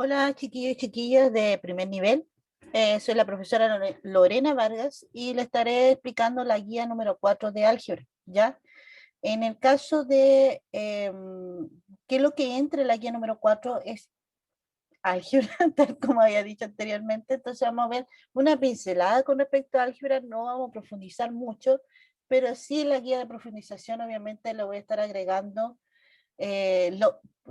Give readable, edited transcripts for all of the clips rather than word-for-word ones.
Hola chiquillos y chiquillas de primer nivel. Soy la profesora Lorena Vargas y le estaré explicando la guía número 4 de álgebra, ¿ya? En el caso de qué es lo que entra en la guía número 4 es álgebra, tal como había dicho anteriormente. Entonces vamos a ver una pincelada con respecto a álgebra, no vamos a profundizar mucho, pero sí en la guía de profundización obviamente le voy a estar agregando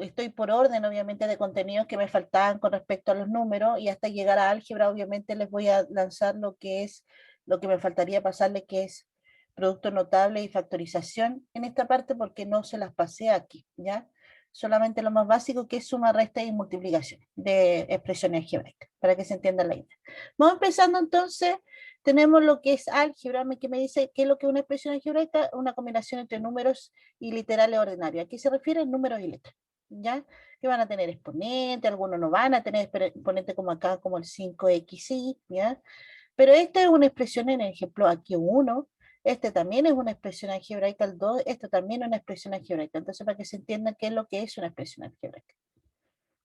estoy por orden, obviamente, de contenidos que me faltaban con respecto a los números y hasta llegar a álgebra, obviamente, les voy a lanzar lo que es, lo que me faltaría pasarle, que es producto notable y factorización en esta parte, porque no se las pasé aquí, ¿ya? Solamente lo más básico, que es suma, resta y multiplicación de expresiones algebraicas, para que se entienda la idea. Vamos empezando entonces. Tenemos lo que es álgebra, que me dice qué es lo que es una expresión algebraica, una combinación entre números y literales ordinarios. Aquí se refiere a números y letras, ¿ya? Que van a tener exponente, algunos no van a tener exponente como acá, como el 5xy, ¿ya? Pero esta es una expresión en el ejemplo aquí 1, este también es una expresión algebraica el 2, esto también es una expresión algebraica. Entonces, para que se entienda qué es lo que es una expresión algebraica.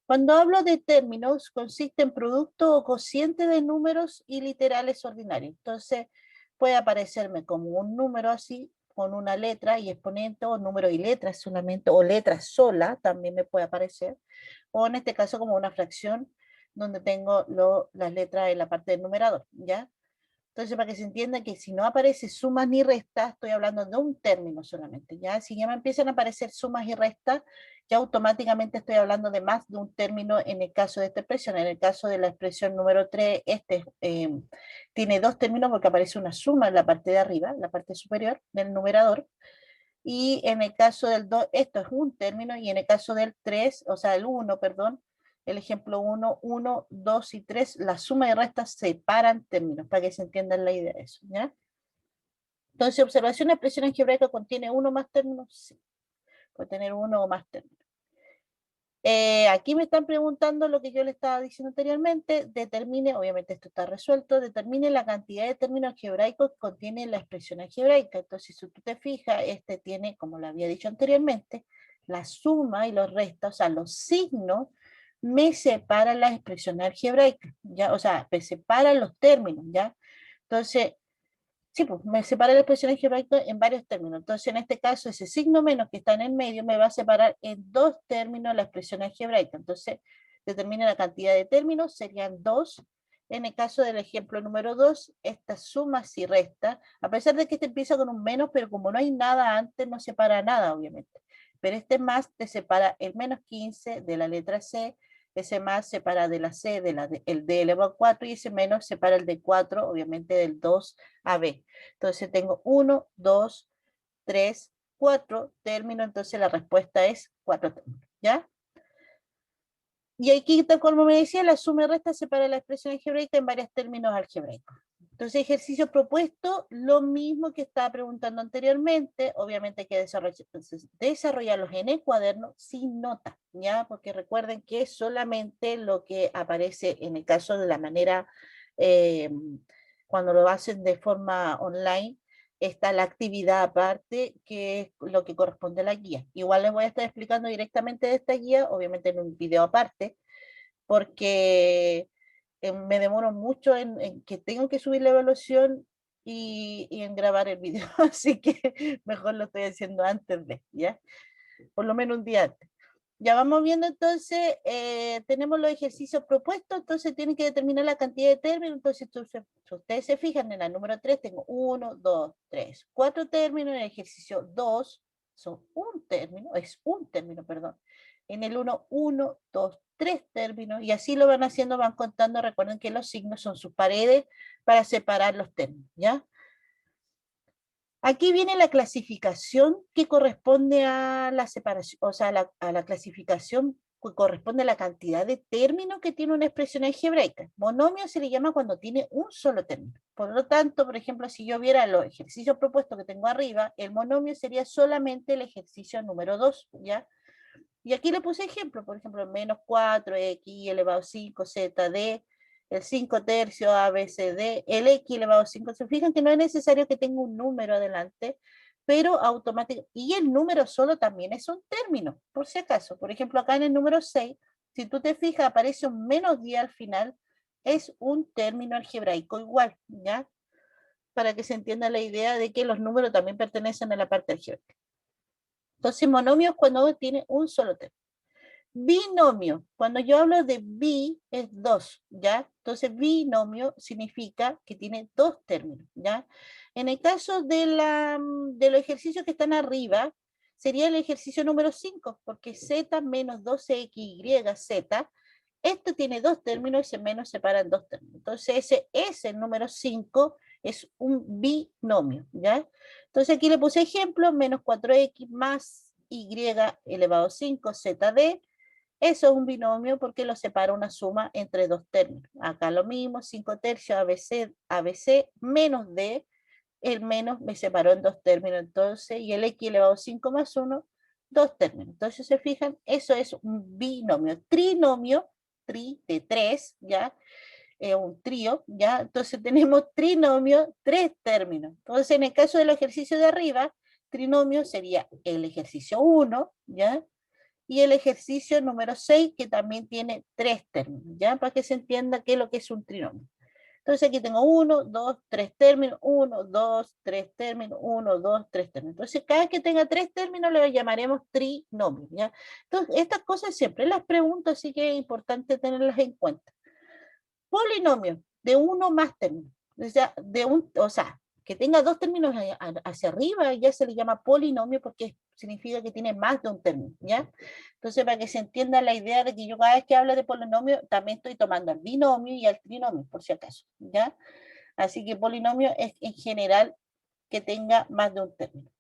Cuando hablo de términos, consiste en producto o cociente de números y literales ordinarios. Entonces, puede aparecerme como un número así, con una letra y exponente, o número y letras solamente, o letra sola, también me puede aparecer, o en este caso como una fracción, donde tengo las letras en la parte del numerador, ¿ya? Entonces, para que se entienda que si no aparece sumas ni restas, estoy hablando de un término solamente, ¿ya? Si ya me empiezan a aparecer sumas y restas, ya automáticamente estoy hablando de más de un término en el caso de esta expresión. En el caso de la expresión número 3, tiene dos términos porque aparece una suma en la parte de arriba, en la parte superior del numerador. Y en el caso del 2, esto es un término, y en el caso del 3, o sea, el 1, perdón, el ejemplo 1, 1, 2 y 3, la suma y resta separan términos, para que se entienda la idea de eso, ¿ya? Entonces, observación, la expresión algebraica contiene uno o más términos, sí, puede tener uno o más términos. Aquí me están preguntando lo que yo le estaba diciendo anteriormente, determine, obviamente esto está resuelto, determine la cantidad de términos algebraicos que contiene la expresión algebraica. Entonces, si tú te fijas, este tiene, como lo había dicho anteriormente, la suma y los restos, o sea, los signos me separan la expresión algebraica, ¿ya? O sea, me separan los términos, ¿ya? Entonces, sí, pues me separa la expresión algebraica en varios términos. Entonces, en este caso, ese signo menos que está en el medio me va a separar en dos términos la expresión algebraica. Entonces, determina la cantidad de términos, serían dos. En el caso del ejemplo número 2, esta suma y resta, a pesar de que este empieza con un menos, pero como no hay nada antes, no separa nada, obviamente. Pero este más te separa el menos 15 de la letra C, ese más separa de la C, el D elevado a 4, y ese menos separa el de 4, obviamente del 2 a B. Entonces tengo 1, 2, 3, 4 términos, entonces la respuesta es 4 términos, ¿ya? Y aquí, tal como me decía, la suma y resta separa la expresión algebraica en varios términos algebraicos. Entonces, ejercicio propuesto, lo mismo que estaba preguntando anteriormente, obviamente hay que desarrollarlos en el cuaderno sin nota, ¿ya? Porque recuerden que es solamente lo que aparece en el caso de la manera, eh, cuando lo hacen de forma online, está la actividad aparte, que es lo que corresponde a la guía. Igual les voy a estar explicando directamente de esta guía, obviamente en un video aparte, porque me demoro mucho en que tengo que subir la evaluación y en grabar el video, así que mejor lo estoy haciendo antes de, ¿ya? Por lo menos un día antes. Ya vamos viendo entonces, tenemos los ejercicios propuestos, entonces tienen que determinar la cantidad de términos. Entonces, si ustedes se fijan en la número 3, tengo 1, 2, 3, 4 términos. En el ejercicio 2 son es un término, perdón. En el 1, 1, 2, 3 términos, y así lo van haciendo, van contando. Recuerden que los signos son sus paredes para separar los términos, ¿ya? Aquí viene la clasificación que corresponde a la separación, o sea, a la clasificación que corresponde a la cantidad de términos que tiene una expresión algebraica. Monomio se le llama cuando tiene un solo término. Por lo tanto, por ejemplo, si yo viera los ejercicios propuestos que tengo arriba, el monomio sería solamente el ejercicio número 2, ¿ya? Y aquí le puse ejemplo, por ejemplo, menos 4, x elevado a 5, z, d, el 5 tercios, a, b, c, d, el x elevado a 5. Se fijan que no es necesario que tenga un número adelante, pero automático. Y el número solo también es un término, por si acaso. Por ejemplo, acá en el número 6, Si tú te fijas, aparece un -10 al final, es un término algebraico igual, ¿ya? Para que se entienda la idea de que los números también pertenecen a la parte algebraica. Entonces, monomio es cuando tiene un solo término. Binomio, cuando yo hablo de bi, es dos, ¿ya? Entonces, binomio significa que tiene dos términos, ¿ya? En el caso de los ejercicios que están arriba, sería el ejercicio número 5, porque z menos 12xyz, esto tiene dos términos y se menos separan dos términos. Entonces, ese es el número 5, es un binomio, ¿ya? Entonces, aquí le puse ejemplo, menos 4x más y elevado a 5, zd. Eso es un binomio porque lo separa una suma entre dos términos. Acá lo mismo, 5 tercios ABC menos D, el menos me separó en dos términos, entonces, y el x elevado a 5 más 1, dos términos. Entonces, se fijan, eso es un binomio. Trinomio, tri de 3, ¿ya? Un trío, ¿ya? Entonces tenemos trinomio, tres términos. Entonces, en el caso del ejercicio de arriba, trinomio sería el ejercicio 1, ¿ya? Y el ejercicio número 6, que también tiene tres términos, ¿ya? Para que se entienda qué es lo que es un trinomio. Entonces aquí tengo 1, 2, 3 términos, 1, 2, 3 términos, 1, 2, 3 términos. Entonces cada vez que tenga tres términos le llamaremos trinomio, ¿ya? Entonces estas cosas siempre las pregunto, así que es importante tenerlas en cuenta. Polinomio de uno más términos, o sea, que tenga dos términos hacia arriba, ya se le llama polinomio porque significa que tiene más de un término, ¿ya? Entonces, para que se entienda la idea de que yo cada vez que hablo de polinomio, también estoy tomando al binomio y al trinomio, por si acaso, ¿ya? Así que polinomio es en general que tenga más de un término.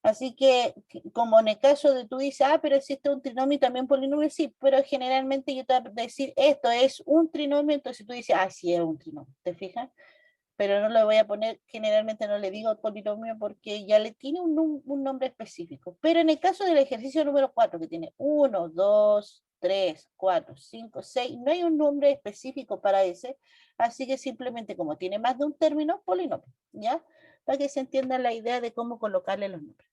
Así que, como en el caso de tú dices, ah, pero existe un trinomio y también polinomio, sí, pero generalmente yo te voy a decir, esto es un trinomio, entonces tú dices, ah, sí, es un trinomio, ¿te fijas? Pero no le voy a poner, generalmente no le digo polinomio porque ya le tiene un nombre específico. Pero en el caso del ejercicio número 4, que tiene 1, 2, 3, 4, 5, 6, no hay un nombre específico para ese, así que simplemente como tiene más de un término, polinomio, ¿ya? Para que se entienda la idea de cómo colocarle los nombres.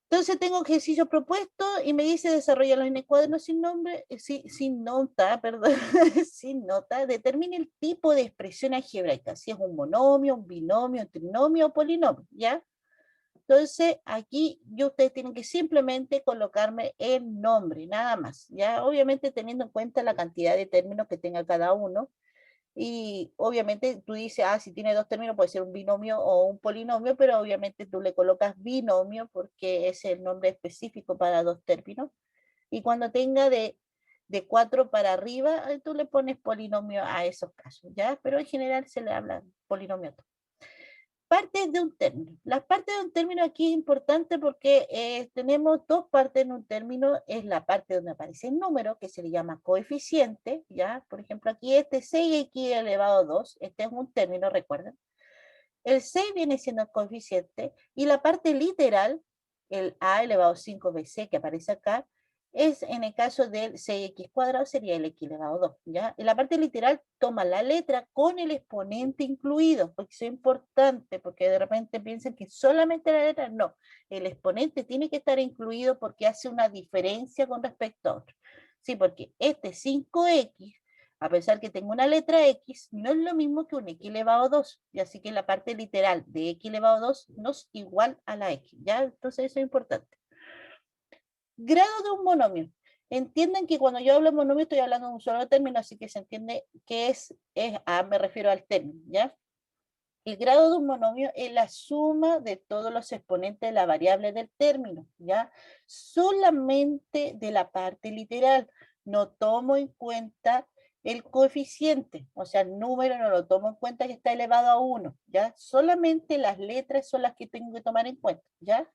Entonces tengo ejercicio propuesto y me dice desarrollarlo en el cuaderno sin nombre, sin nota, perdón, sin nota, determine el tipo de expresión algebraica, si es un monomio, un binomio, un trinomio o polinomio, ¿ya? Entonces aquí ustedes tienen que simplemente colocarme el nombre, nada más, ¿ya? Obviamente teniendo en cuenta la cantidad de términos que tenga cada uno, y obviamente tú dices, ah, si tiene dos términos puede ser un binomio o un polinomio, pero obviamente tú le colocas binomio porque es el nombre específico para dos términos. Y cuando tenga de 4 para arriba, tú le pones polinomio a esos casos, ¿ya? Pero en general se le habla polinomio a todo. Partes de un término. Las partes de un término aquí es importante porque tenemos dos partes en un término. Es la parte donde aparece el número, que se le llama coeficiente, ¿ya? Por ejemplo, aquí este 6x elevado a 2, este es un término, recuerden. El 6 viene siendo el coeficiente y la parte literal, el a elevado a 5bc que aparece acá, es en el caso del 6x cuadrado sería el x elevado a 2, ¿ya? En la parte literal toma la letra con el exponente incluido, porque eso es importante, porque de repente piensan que solamente la letra, no, el exponente tiene que estar incluido porque hace una diferencia con respecto a otro. Sí, porque este 5x a pesar que tengo una letra X, no es lo mismo que un X elevado a 2, y así que la parte literal de X elevado a 2 no es igual a la X, ¿ya? Entonces eso es importante. Grado de un monomio. Entienden que cuando yo hablo de monomio estoy hablando de un solo término, así que se entiende que me refiero al término, ¿ya? El grado de un monomio es la suma de todos los exponentes de la variable del término, ¿ya? Solamente de la parte literal. No tomo en cuenta el coeficiente, o sea, el número no lo tomo en cuenta que está elevado a 1, ¿ya? Solamente las letras son las que tengo que tomar en cuenta, ¿ya?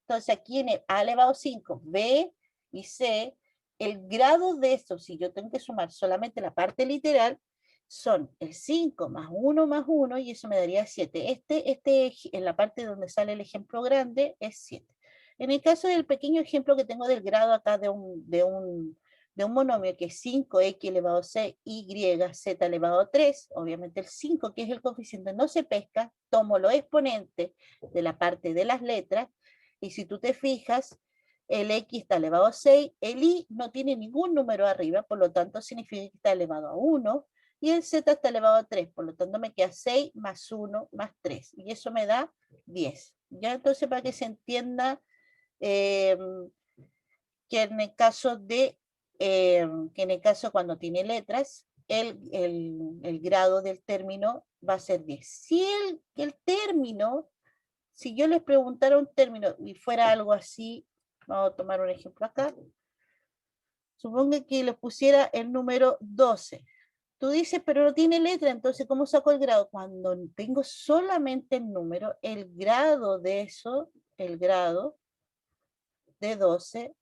Entonces aquí en el A elevado a 5, B y C, el grado de esto, si yo tengo que sumar solamente la parte literal, son el 5 más 1 y eso me daría 7. En la parte donde sale el ejemplo grande es 7. En el caso del pequeño ejemplo que tengo del grado acá de un monomio que es 5x elevado a 6, y z elevado a 3, obviamente el 5 que es el coeficiente no se pesca, tomo los exponentes de la parte de las letras y si tú te fijas, el x está elevado a 6, el y no tiene ningún número arriba, por lo tanto significa que está elevado a 1, y el z está elevado a 3, por lo tanto me queda 6 más 1 más 3, y eso me da 10. ¿Ya? Entonces, para que se entienda eh, que en el caso cuando tiene letras, el grado del término va a ser 10. Si el término, si yo les preguntara un término y fuera algo así, vamos a tomar un ejemplo acá, suponga que les pusiera el número 12. Tú dices, pero no tiene letra, entonces ¿cómo saco el grado? Cuando tengo solamente el número, el grado de eso, el grado de 12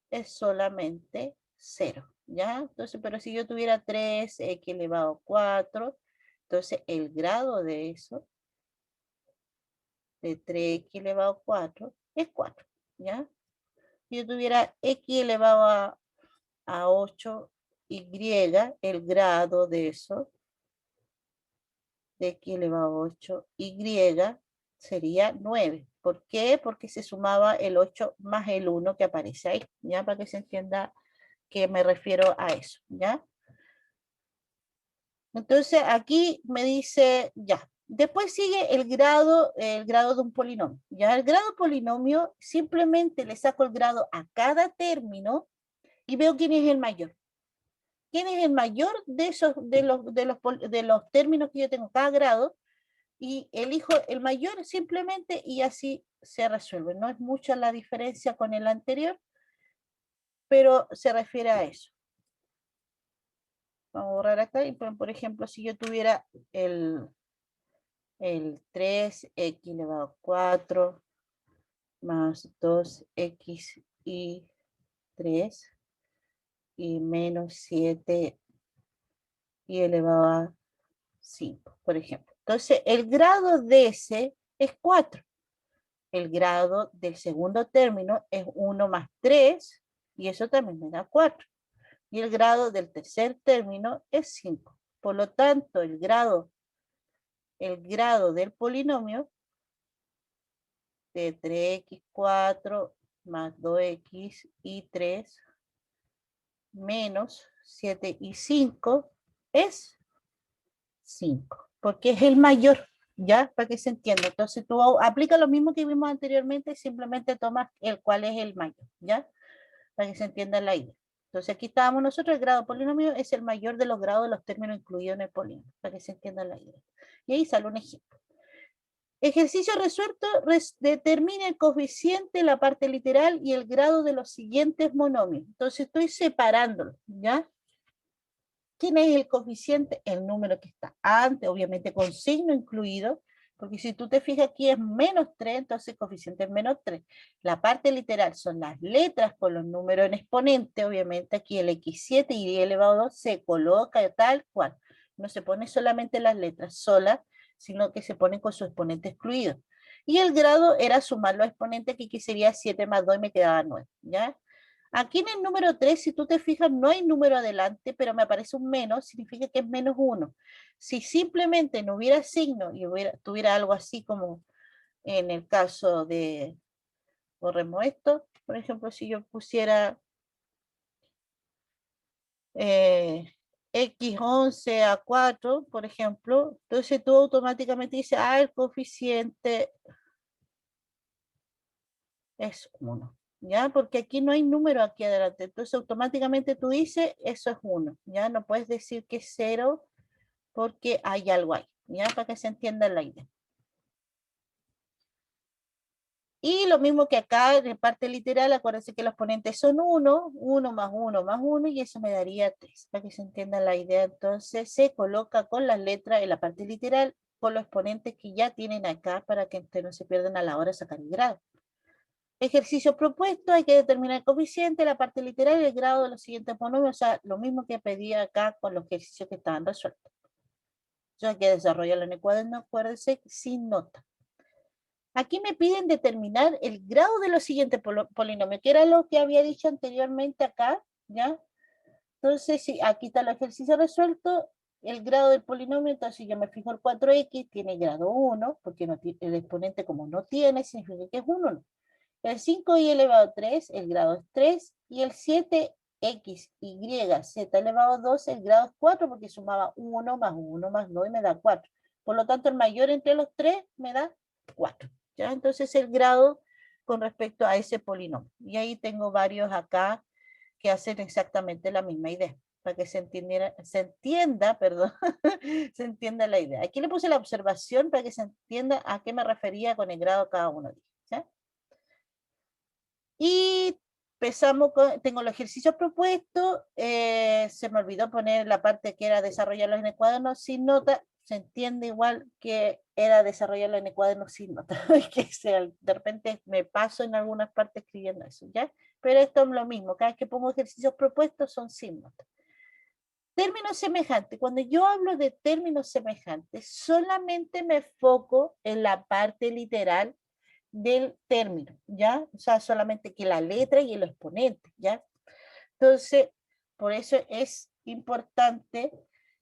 es solamente 0, ¿ya? Entonces, pero si yo tuviera 3x elevado a 4, entonces el grado de eso, de 3x elevado a 4, es 4, ¿ya? Si yo tuviera x elevado a 8y, el grado de eso, de x elevado a 8y, sería 9. ¿Por qué? Porque se sumaba el 8 más el 1 que aparece ahí, ¿ya? Para que se entienda que me refiero a eso, ¿ya? Entonces aquí me dice, ya. Después sigue el grado de un polinomio. Ya el grado polinomio, simplemente le saco el grado a cada término y veo quién es el mayor. ¿Quién es el mayor de esos, de los términos que yo tengo cada grado? Y elijo el mayor simplemente y así se resuelve. No es mucha la diferencia con el anterior, pero se refiere a eso. Vamos a borrar acá y por ejemplo, si yo tuviera el 3x elevado a 4 más 2x y 3 y menos 7 y elevado a 5, por ejemplo. Entonces, el grado de ese es 4. El grado del segundo término es 1 más 3 y eso también me da 4. Y el grado del tercer término es 5. Por lo tanto, el grado del polinomio de 3x4 más 2x y 3 menos 7 y 5 es 5, porque es el mayor, ¿ya? Para que se entienda. Entonces tú aplicas lo mismo que vimos anteriormente, simplemente tomas el cual es el mayor, ¿ya? Para que se entienda la idea. Entonces aquí estábamos nosotros, el grado polinomio es el mayor de los grados de los términos incluidos en el polinomio, para que se entienda la idea. Y ahí sale un ejemplo. Ejercicio resuelto, determina el coeficiente, la parte literal y el grado de los siguientes monomios. Entonces estoy separándolo, ¿ya? ¿Quién es el coeficiente? El número que está antes, obviamente con signo incluido, porque si tú te fijas aquí es menos 3, entonces el coeficiente es menos 3. La parte literal son las letras con los números en exponente, obviamente aquí el x7 y y elevado a 2 se coloca tal cual. No se pone solamente las letras solas, sino que se ponen con su exponente excluido. Y el grado era sumar los exponentes, que aquí sería 7 más 2 y me quedaba 9, ¿ya? Aquí en el número 3, si tú te fijas, no hay número adelante, pero me aparece un menos, significa que es menos 1. Si simplemente no hubiera signo y tuviera algo así como en el caso de, borremos esto, por ejemplo, si yo pusiera x11 a 4, por ejemplo, entonces tú automáticamente dices, el coeficiente es 1. ¿Ya? Porque aquí no hay número aquí adelante, entonces automáticamente tú dices, eso es 1, ¿ya? No puedes decir que es 0 porque hay algo ahí, ¿ya? Para que se entienda la idea. Y lo mismo que acá en la parte literal, acuérdense que los exponentes son 1, 1 más 1 más 1, y eso me daría 3, para que se entienda la idea. Entonces se coloca con las letras en la parte literal, con los exponentes que ya tienen acá, para que no se pierdan a la hora de sacar el grado. Ejercicio propuesto, hay que determinar el coeficiente, la parte literal y el grado de los siguientes monomios, o sea, lo mismo que pedí acá con los ejercicios que estaban resueltos. Yo hay que desarrollarlo en el cuaderno, acuérdense, sin nota. Aquí me piden determinar el grado de los siguientes polinomios, que era lo que había dicho anteriormente acá, ¿ya? Entonces, si aquí está el ejercicio resuelto, el grado del polinomio, entonces yo me fijo el 4x, tiene grado 1, porque no, el exponente como no tiene, significa que es 1, ¿no? El 5y elevado a 3, el grado es 3, y el 7x, y, z elevado a 2, el grado es 4, porque sumaba 1 más 1 más 2 y me da 4. Por lo tanto, el mayor entre los tres me da 4. ¿Ya? Entonces, el grado con respecto a ese polinomio. Y ahí tengo varios acá que hacen exactamente la misma idea, para que se entienda, perdón, se entienda la idea. Aquí le puse la observación para que se entienda a qué me refería con el grado cada uno de ellos. ¿Ya? Y empezamos tengo los ejercicios propuestos, se me olvidó poner la parte que era desarrollarlos en el cuaderno sin nota, se entiende igual que era desarrollarlo en el cuaderno sin nota, que de repente me paso en algunas partes escribiendo eso, ¿ya? Pero esto es lo mismo, cada vez que pongo ejercicios propuestos son sin nota. Términos semejantes. Cuando yo hablo de términos semejantes, solamente me enfoco en la parte literal del término, ¿ya? O sea, solamente que la letra y el exponente, ¿ya? Entonces, por eso es importante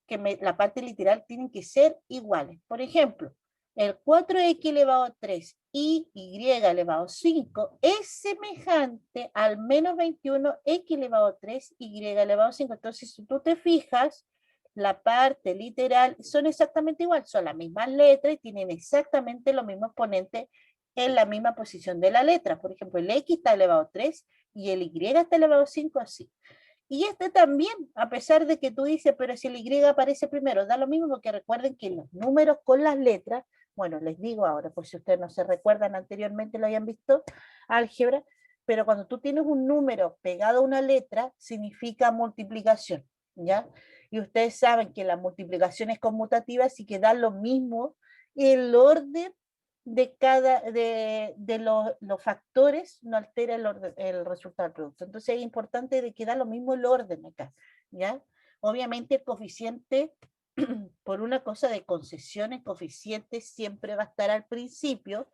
que la parte literal tienen que ser iguales. Por ejemplo, el 4x elevado a 3 y y elevado a 5 es semejante al menos 21x elevado a 3 y elevado a 5. Entonces, si tú te fijas, la parte literal son exactamente igual, son las mismas letras y tienen exactamente los mismos exponentes en la misma posición de la letra. Por ejemplo, el x está elevado a 3 y el y está elevado a 5 así. Y este también, a pesar de que tú dices, pero si el y aparece primero, da lo mismo, porque recuerden que los números con las letras, bueno, les digo ahora, por si ustedes no se recuerdan anteriormente, lo hayan visto, álgebra, pero cuando tú tienes un número pegado a una letra, significa multiplicación, ¿ya? Y ustedes saben que la multiplicación es conmutativa, así que da lo mismo el orden de los factores no altera el resultado del producto. Entonces es importante de que da lo mismo el orden acá, ¿ya? Obviamente el coeficiente, por una cosa de concesiones, coeficiente siempre va a estar al principio,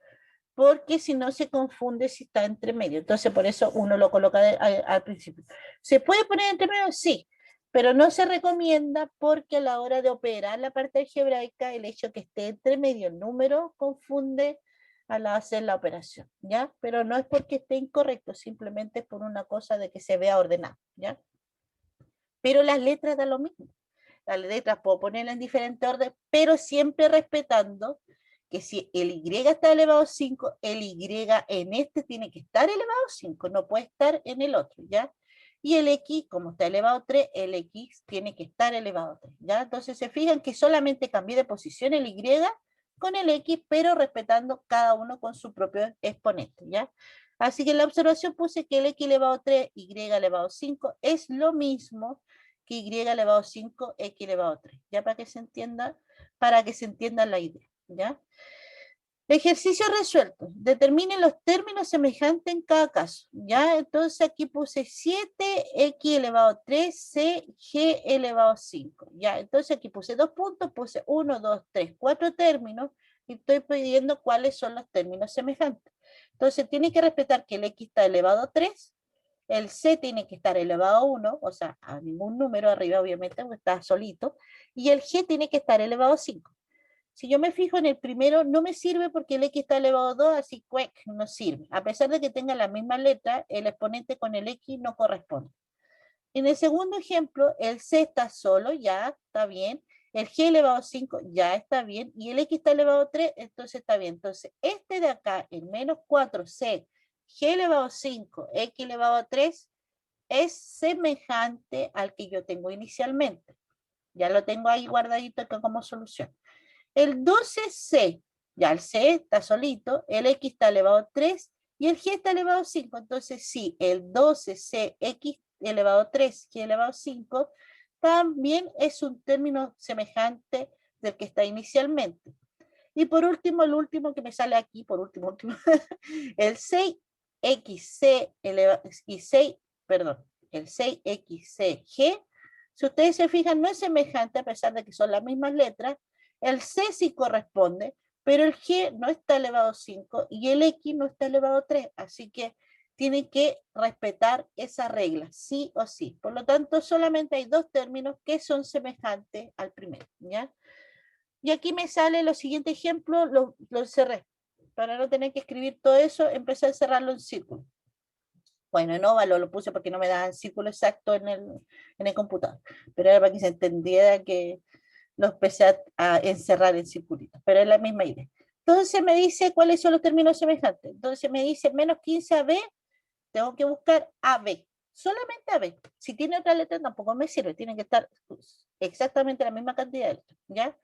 porque si no se confunde si está entre medio. Entonces por eso uno lo coloca al principio. ¿Se puede poner entre medio? Sí, pero no se recomienda porque a la hora de operar la parte algebraica, el hecho que esté entre medio el número confunde al hacer la operación, ¿ya? Pero no es porque esté incorrecto, simplemente es por una cosa de que se vea ordenado, ¿ya? Pero las letras da lo mismo. Las letras puedo ponerlas en diferente orden, pero siempre respetando que si el y está elevado a 5, el y en este tiene que estar elevado a 5, no puede estar en el otro, ¿ya? Y el x, como está elevado a 3, el x tiene que estar elevado a 3, ¿ya? Entonces se fijan que solamente cambié de posición el y con el x, pero respetando cada uno con su propio exponente, ¿ya? Así que en la observación puse que el x elevado a 3, y elevado a 5 es lo mismo que y elevado a 5, x elevado a 3, ¿ya? Para que se entienda la idea, ¿ya? Ejercicio resuelto. Determinen los términos semejantes en cada caso, ¿ya? Entonces aquí puse 7x elevado a 3, c, g elevado a 5, ¿ya? Entonces aquí puse 2 puntos, puse 1, 2, 3, 4 términos y estoy pidiendo cuáles son los términos semejantes. Entonces tiene que respetar que el x está elevado a 3, el c tiene que estar elevado a 1, o sea, a ningún número arriba, obviamente, porque está solito, y el g tiene que estar elevado a 5. Si yo me fijo en el primero, no me sirve porque el x está elevado a 2, así que no sirve. A pesar de que tenga la misma letra, el exponente con el x no corresponde. En el segundo ejemplo, el c está solo, ya está bien. El g elevado a 5 ya está bien. Y el x está elevado a 3, entonces está bien. Entonces, este de acá, el menos 4c, g elevado a 5, x elevado a 3, es semejante al que yo tengo inicialmente. Ya lo tengo ahí guardadito como solución. El 12c, ya el c está solito, el x está elevado a 3 y el g está elevado a 5. Entonces, sí, el 12c, x elevado a 3, g elevado a 5, también es un término semejante del que está inicialmente. Y por último, el último que me sale aquí, por último, el 6xc y 6, perdón, el 6xcg, si ustedes se fijan, no es semejante a pesar de que son las mismas letras. El c sí corresponde, pero el g no está elevado a 5 y el x no está elevado a 3, así que tienen que respetar esa regla, sí o sí. Por lo tanto, solamente hay dos términos que son semejantes al primero, ¿ya? Y aquí me sale los siguientes ejemplos, los cerré para no tener que escribir todo eso, empecé a encerrarlo en círculo. Bueno, en óvalo lo puse porque no me daban círculo exacto en el computador, pero era para que se entendiera que lo empecé a encerrar en circulitos, pero es la misma idea. Entonces me dice cuáles son los términos semejantes. Entonces me dice menos 15 AB, tengo que buscar AB, solamente AB. Si tiene otra letra tampoco me sirve, tiene que estar exactamente la misma cantidad de letras, ¿ya?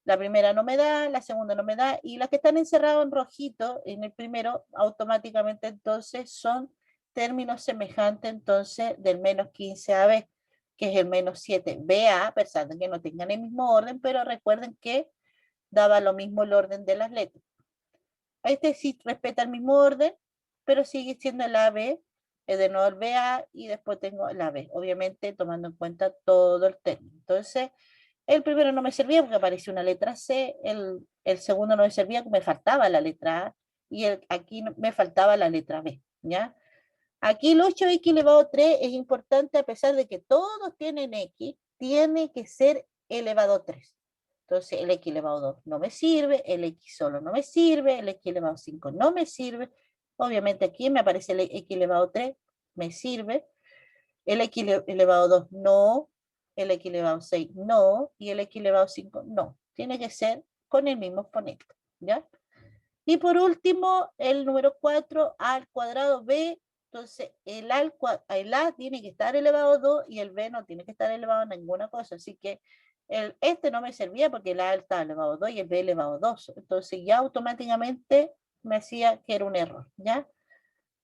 La primera no me da, la segunda no me da, y las que están encerrados en rojito, en el primero, automáticamente entonces son términos semejantes entonces del menos 15 AB, que es el menos 7 BA, pensando que no tengan el mismo orden, pero recuerden que daba lo mismo el orden de las letras. Este sí respeta el mismo orden, pero sigue siendo el AB, es de nuevo el BA, y después tengo el AB, obviamente tomando en cuenta todo el término. Entonces, el primero no me servía porque apareció una letra C, el segundo no me servía porque me faltaba la letra A, y aquí me faltaba la letra B, ¿ya? Aquí el 8x elevado a 3 es importante a pesar de que todos tienen x, tiene que ser elevado a 3. Entonces el x elevado a 2 no me sirve, el x solo no me sirve, el x elevado a 5 no me sirve. Obviamente aquí me aparece el x elevado a 3, me sirve. El x elevado a 2 no, el x elevado a 6 no, y el x elevado a 5 no. Tiene que ser con el mismo exponente, ¿ya? Y por último, el número 4, a al cuadrado b. Entonces, el a tiene que estar elevado a 2 y el b no tiene que estar elevado a ninguna cosa. Así que este no me servía porque el a está elevado a 2 y el b elevado a 2. Entonces, ya automáticamente me hacía que era un error, ¿ya?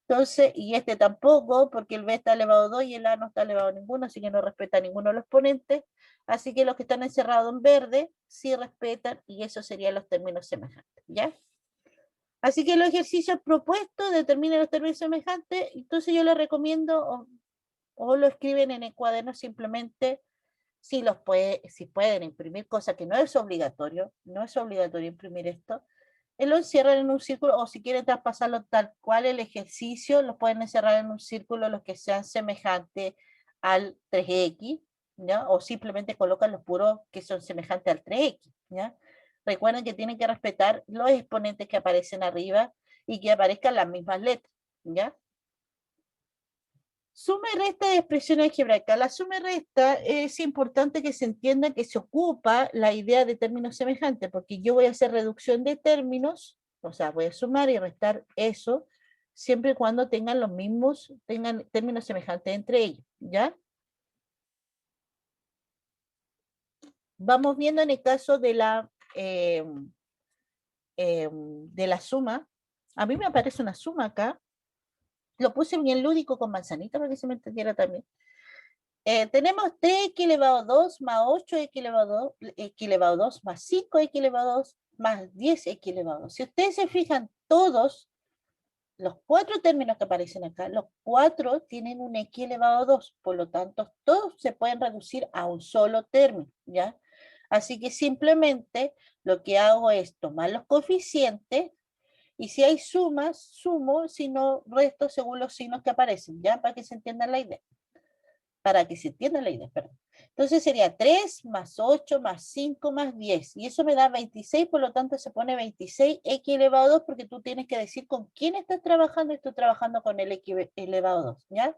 Entonces, y este tampoco, porque el b está elevado a 2 y el a no está elevado a ninguno, así que no respeta a ninguno de los exponentes. Así que los que están encerrados en verde sí respetan y eso serían los términos semejantes, ¿ya? Así que los ejercicios propuestos determinan los términos semejantes, entonces yo les recomiendo o lo escriben en el cuaderno simplemente si pueden imprimir, cosa que no es obligatorio, no es obligatorio imprimir esto, lo encierran en un círculo o si quieren traspasarlo tal cual el ejercicio, los pueden encerrar en un círculo los que sean semejantes al 3x, ¿ya? O simplemente colocan los puros que son semejantes al 3x, ¿ya? Recuerden que tienen que respetar los exponentes que aparecen arriba y que aparezcan las mismas letras, ¿ya? Suma y resta de expresiones algebraicas. La suma y resta es importante que se entienda que se ocupa la idea de términos semejantes, porque yo voy a hacer reducción de términos, o sea, voy a sumar y restar eso, siempre y cuando tengan los mismos, tengan términos semejantes entre ellos, ¿ya? Vamos viendo en el caso de la suma. A mí me aparece una suma acá, lo puse bien lúdico con manzanita para que se me entendiera también. Tenemos 3x elevado a 2 más 8x elevado a 2, x elevado a 2 más 5x elevado a 2 más 10x elevado a 2. Si ustedes se fijan, todos los cuatro términos que aparecen acá, los cuatro tienen un x elevado a 2, por lo tanto, todos se pueden reducir a un solo término, ¿ya? Así que simplemente lo que hago es tomar los coeficientes y si hay sumas, sumo, si no, resto según los signos que aparecen, ¿ya? Para que se entienda la idea. Para que se entienda la idea, perdón. Entonces sería 3 más 8 más 5 más 10. Y eso me da 26, por lo tanto se pone 26x elevado a 2 porque tú tienes que decir con quién estás trabajando y estoy trabajando con el x elevado a 2, ¿ya?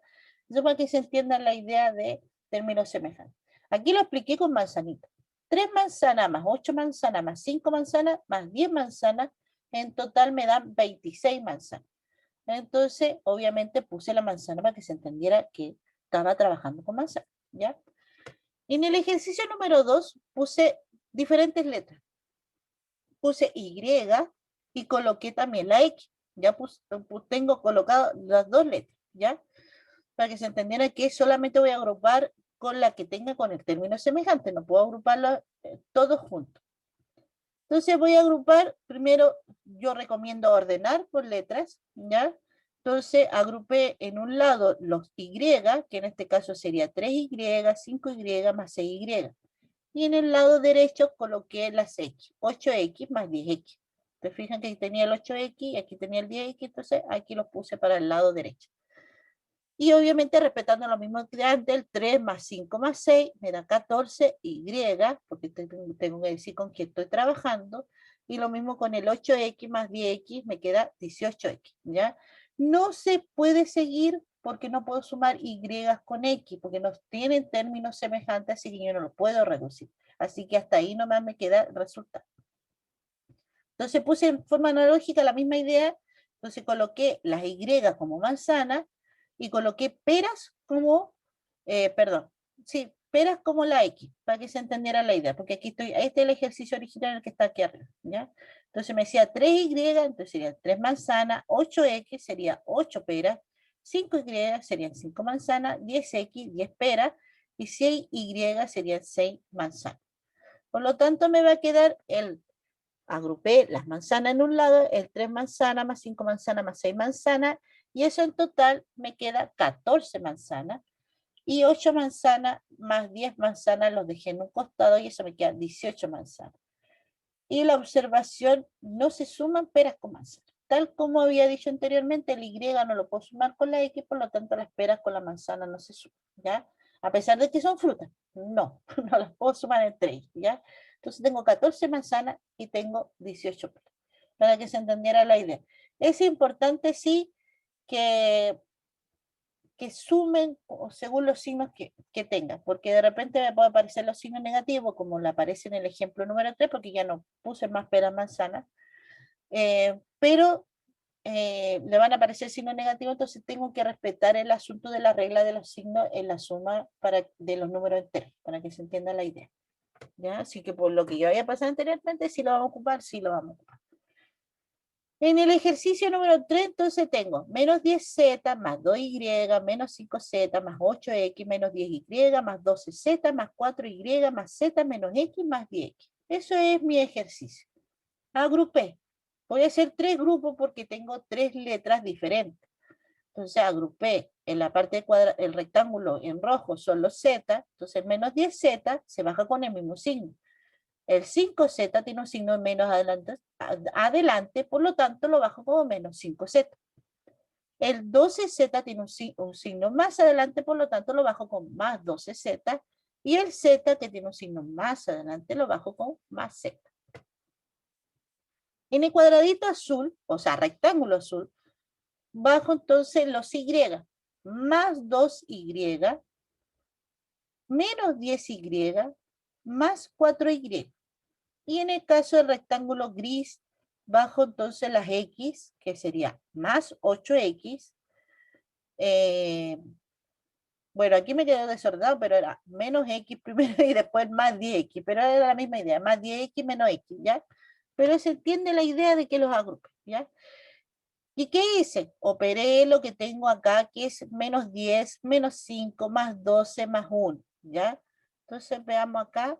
Eso para que se entienda la idea de términos semejantes. Aquí lo expliqué con manzanitas. 3 manzanas más 8 manzanas más 5 manzanas más 10 manzanas, en total me dan 26 manzanas. Entonces, obviamente puse la manzana para que se entendiera que estaba trabajando con manzana, ¿ya? En el ejercicio número 2 puse diferentes letras. Puse Y y coloqué también la X. Ya tengo colocado las dos letras, ¿ya? Para que se entendiera que solamente voy a agrupar con la que tenga con el término semejante. No puedo agruparlos todos juntos. Entonces voy a agrupar, primero yo recomiendo ordenar por letras, ¿ya? Entonces agrupé en un lado los Y, que en este caso sería 3Y, 5Y más 6Y. Y en el lado derecho coloqué las X, 8X más 10X. ¿Te fijan que aquí tenía el 8X y aquí tenía el 10X? Entonces aquí los puse para el lado derecho. Y obviamente respetando lo mismo que antes, el 3 más 5 más 6 me da 14Y, porque tengo que decir con quién estoy trabajando. Y lo mismo con el 8x más 10x, me queda 18x, ¿ya? No se puede seguir porque no puedo sumar y con x, porque no tienen términos semejantes, así que yo no lo puedo reducir. Así que hasta ahí nomás me queda el resultado. Entonces puse en forma analógica la misma idea, entonces coloqué las y como manzana y coloqué peras como, perdón, sí, peras como la x, para que se entendiera la idea, porque aquí estoy, este es el ejercicio original el que está aquí arriba, ¿ya? Entonces me decía 3y, entonces serían 3 manzanas, 8x sería 8 peras, 5y serían 5 manzanas, 10x, 10 peras, y 6y serían 6 manzanas. Por lo tanto, me va a quedar agrupé las manzanas en un lado, el 3 manzanas más 5 manzanas más 6 manzanas, y eso en total me queda 14 manzanas, y 8 manzanas más 10 manzanas los dejé en un costado, y eso me queda 18 manzanas. Y la observación, no se suman peras con manzanas. Tal como había dicho anteriormente, el Y no lo puedo sumar con la X, por lo tanto las peras con la manzana no se suman, ¿ya? A pesar de que son frutas, no, no las puedo sumar entre ellas, ¿ya? Entonces tengo 14 manzanas y tengo 18 peras, para que se entendiera la idea. Es importante, sí, que sumen según los signos que tengan, porque de repente me pueden aparecer los signos negativos, como le aparece en el ejemplo número 3, porque ya no puse más peras manzanas, pero le van a aparecer signos negativos, entonces tengo que respetar el asunto de la regla de los signos en la suma de los números enteros, para que se entienda la idea. ¿Ya? Así que por lo que yo había pasado anteriormente, sí lo vamos a ocupar, sí lo vamos a ocupar. En el ejercicio número 3, entonces tengo menos 10z más 2y menos 5z más 8x menos 10y más 12z más 4y más z menos x más 10x. Eso es mi ejercicio. Agrupé. Voy a hacer 3 grupos porque tengo 3 letras diferentes. Entonces agrupé en la parte el rectángulo en rojo son los z, entonces menos 10z se baja con el mismo signo. El 5z tiene un signo menos adelante, por lo tanto lo bajo como menos 5z. El 12z tiene un signo más adelante, por lo tanto lo bajo con más 12z. Y el z, que tiene un signo más adelante, lo bajo con más z. En el cuadradito azul, o sea, rectángulo azul, bajo entonces los y, más 2y, menos 10y, más 4y. Y en el caso del rectángulo gris, bajo entonces las x, que sería más 8x. Bueno, aquí me quedó desordenado, pero era menos x primero y después más 10x, pero era la misma idea, más 10x menos x, ¿ya? Pero se entiende la idea de que los agrupe, ¿ya? ¿Y qué hice? Operé lo que tengo acá, que es menos 10, menos 5, más 12, más 1, ¿ya? Entonces veamos acá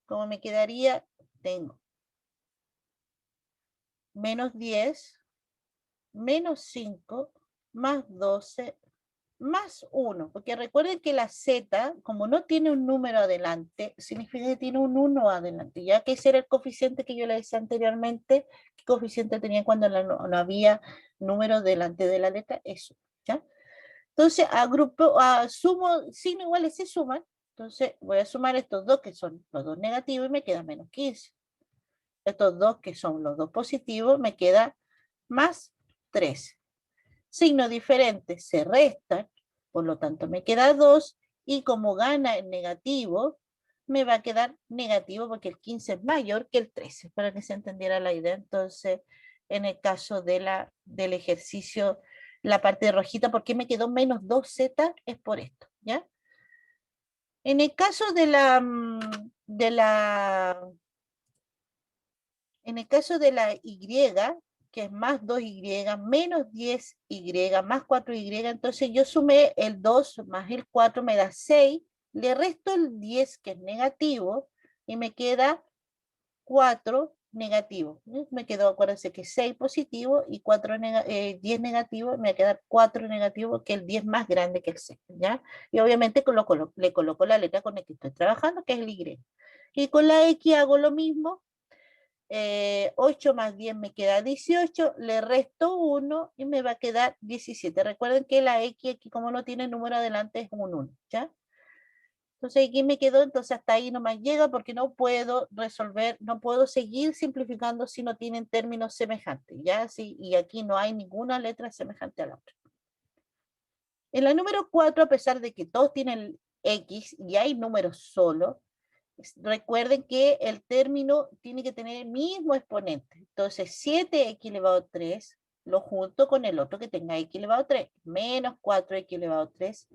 cómo me quedaría. Tengo menos 10, menos 5, más 12, más 1. Porque recuerden que la z, como no tiene un número adelante, significa que tiene un 1 adelante, ya que ese era el coeficiente que yo le decía anteriormente, qué coeficiente tenía cuando no había número delante de la letra, eso, ¿ya? Entonces, sumo, signo iguales se suman, entonces voy a sumar estos dos que son los dos negativos y me queda menos 15. Estos dos que son los dos positivos me queda más 13. Signos diferentes se restan, por lo tanto me queda 2, y como gana el negativo, me va a quedar negativo porque el 15 es mayor que el 13, para que se entendiera la idea. Entonces, en el caso del ejercicio, la parte de rojita, ¿por qué me quedó menos 2z? Es por esto, ¿ya? En el caso en el caso de la y, que es más 2y, menos 10y, más 4y, entonces yo sumé el 2 más el 4, me da 6, le resto el 10, que es negativo, y me queda 4 negativo. Me quedó, acuérdense que 6 positivo y 10 negativo, me va a quedar 4 negativo, que el 10 más grande que el 6, ¿ya? Y obviamente le coloco la letra con la que estoy trabajando, que es el Y. Y con la X hago lo mismo. 8 más 10 me queda 18, le resto 1 y me va a quedar 17. Recuerden que la X aquí, como no tiene número adelante, es un 1, ¿ya? Entonces aquí me quedó, entonces hasta ahí nomás llega porque no puedo resolver, no puedo seguir simplificando si no tienen términos semejantes, ¿ya? Sí, y aquí no hay ninguna letra semejante a la otra. En la número 4, a pesar de que todos tienen X y hay números solo, recuerden que el término tiene que tener el mismo exponente. Entonces, 7x elevado a 3 lo junto con el otro que tenga x elevado a 3, menos 4x elevado a 3,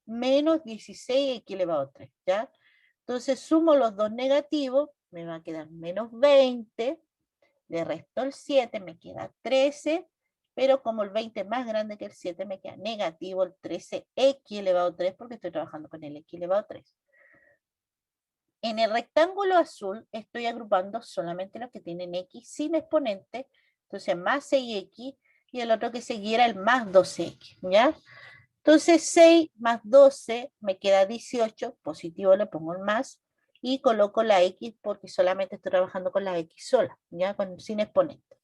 menos 16x elevado a 3, ¿ya? Entonces, sumo los dos negativos, me va a quedar menos 20, le resto el 7, me queda 13, pero como el 20 es más grande que el 7, me queda negativo el 13x elevado a 3 porque estoy trabajando con el x elevado a 3. En el rectángulo azul estoy agrupando solamente los que tienen x sin exponente, entonces más 6x y el otro que seguiera el más 12x, ¿ya? Entonces 6 más 12 me queda 18, positivo le pongo el más y coloco la x porque solamente estoy trabajando con la x sola, ¿ya? Sin exponente.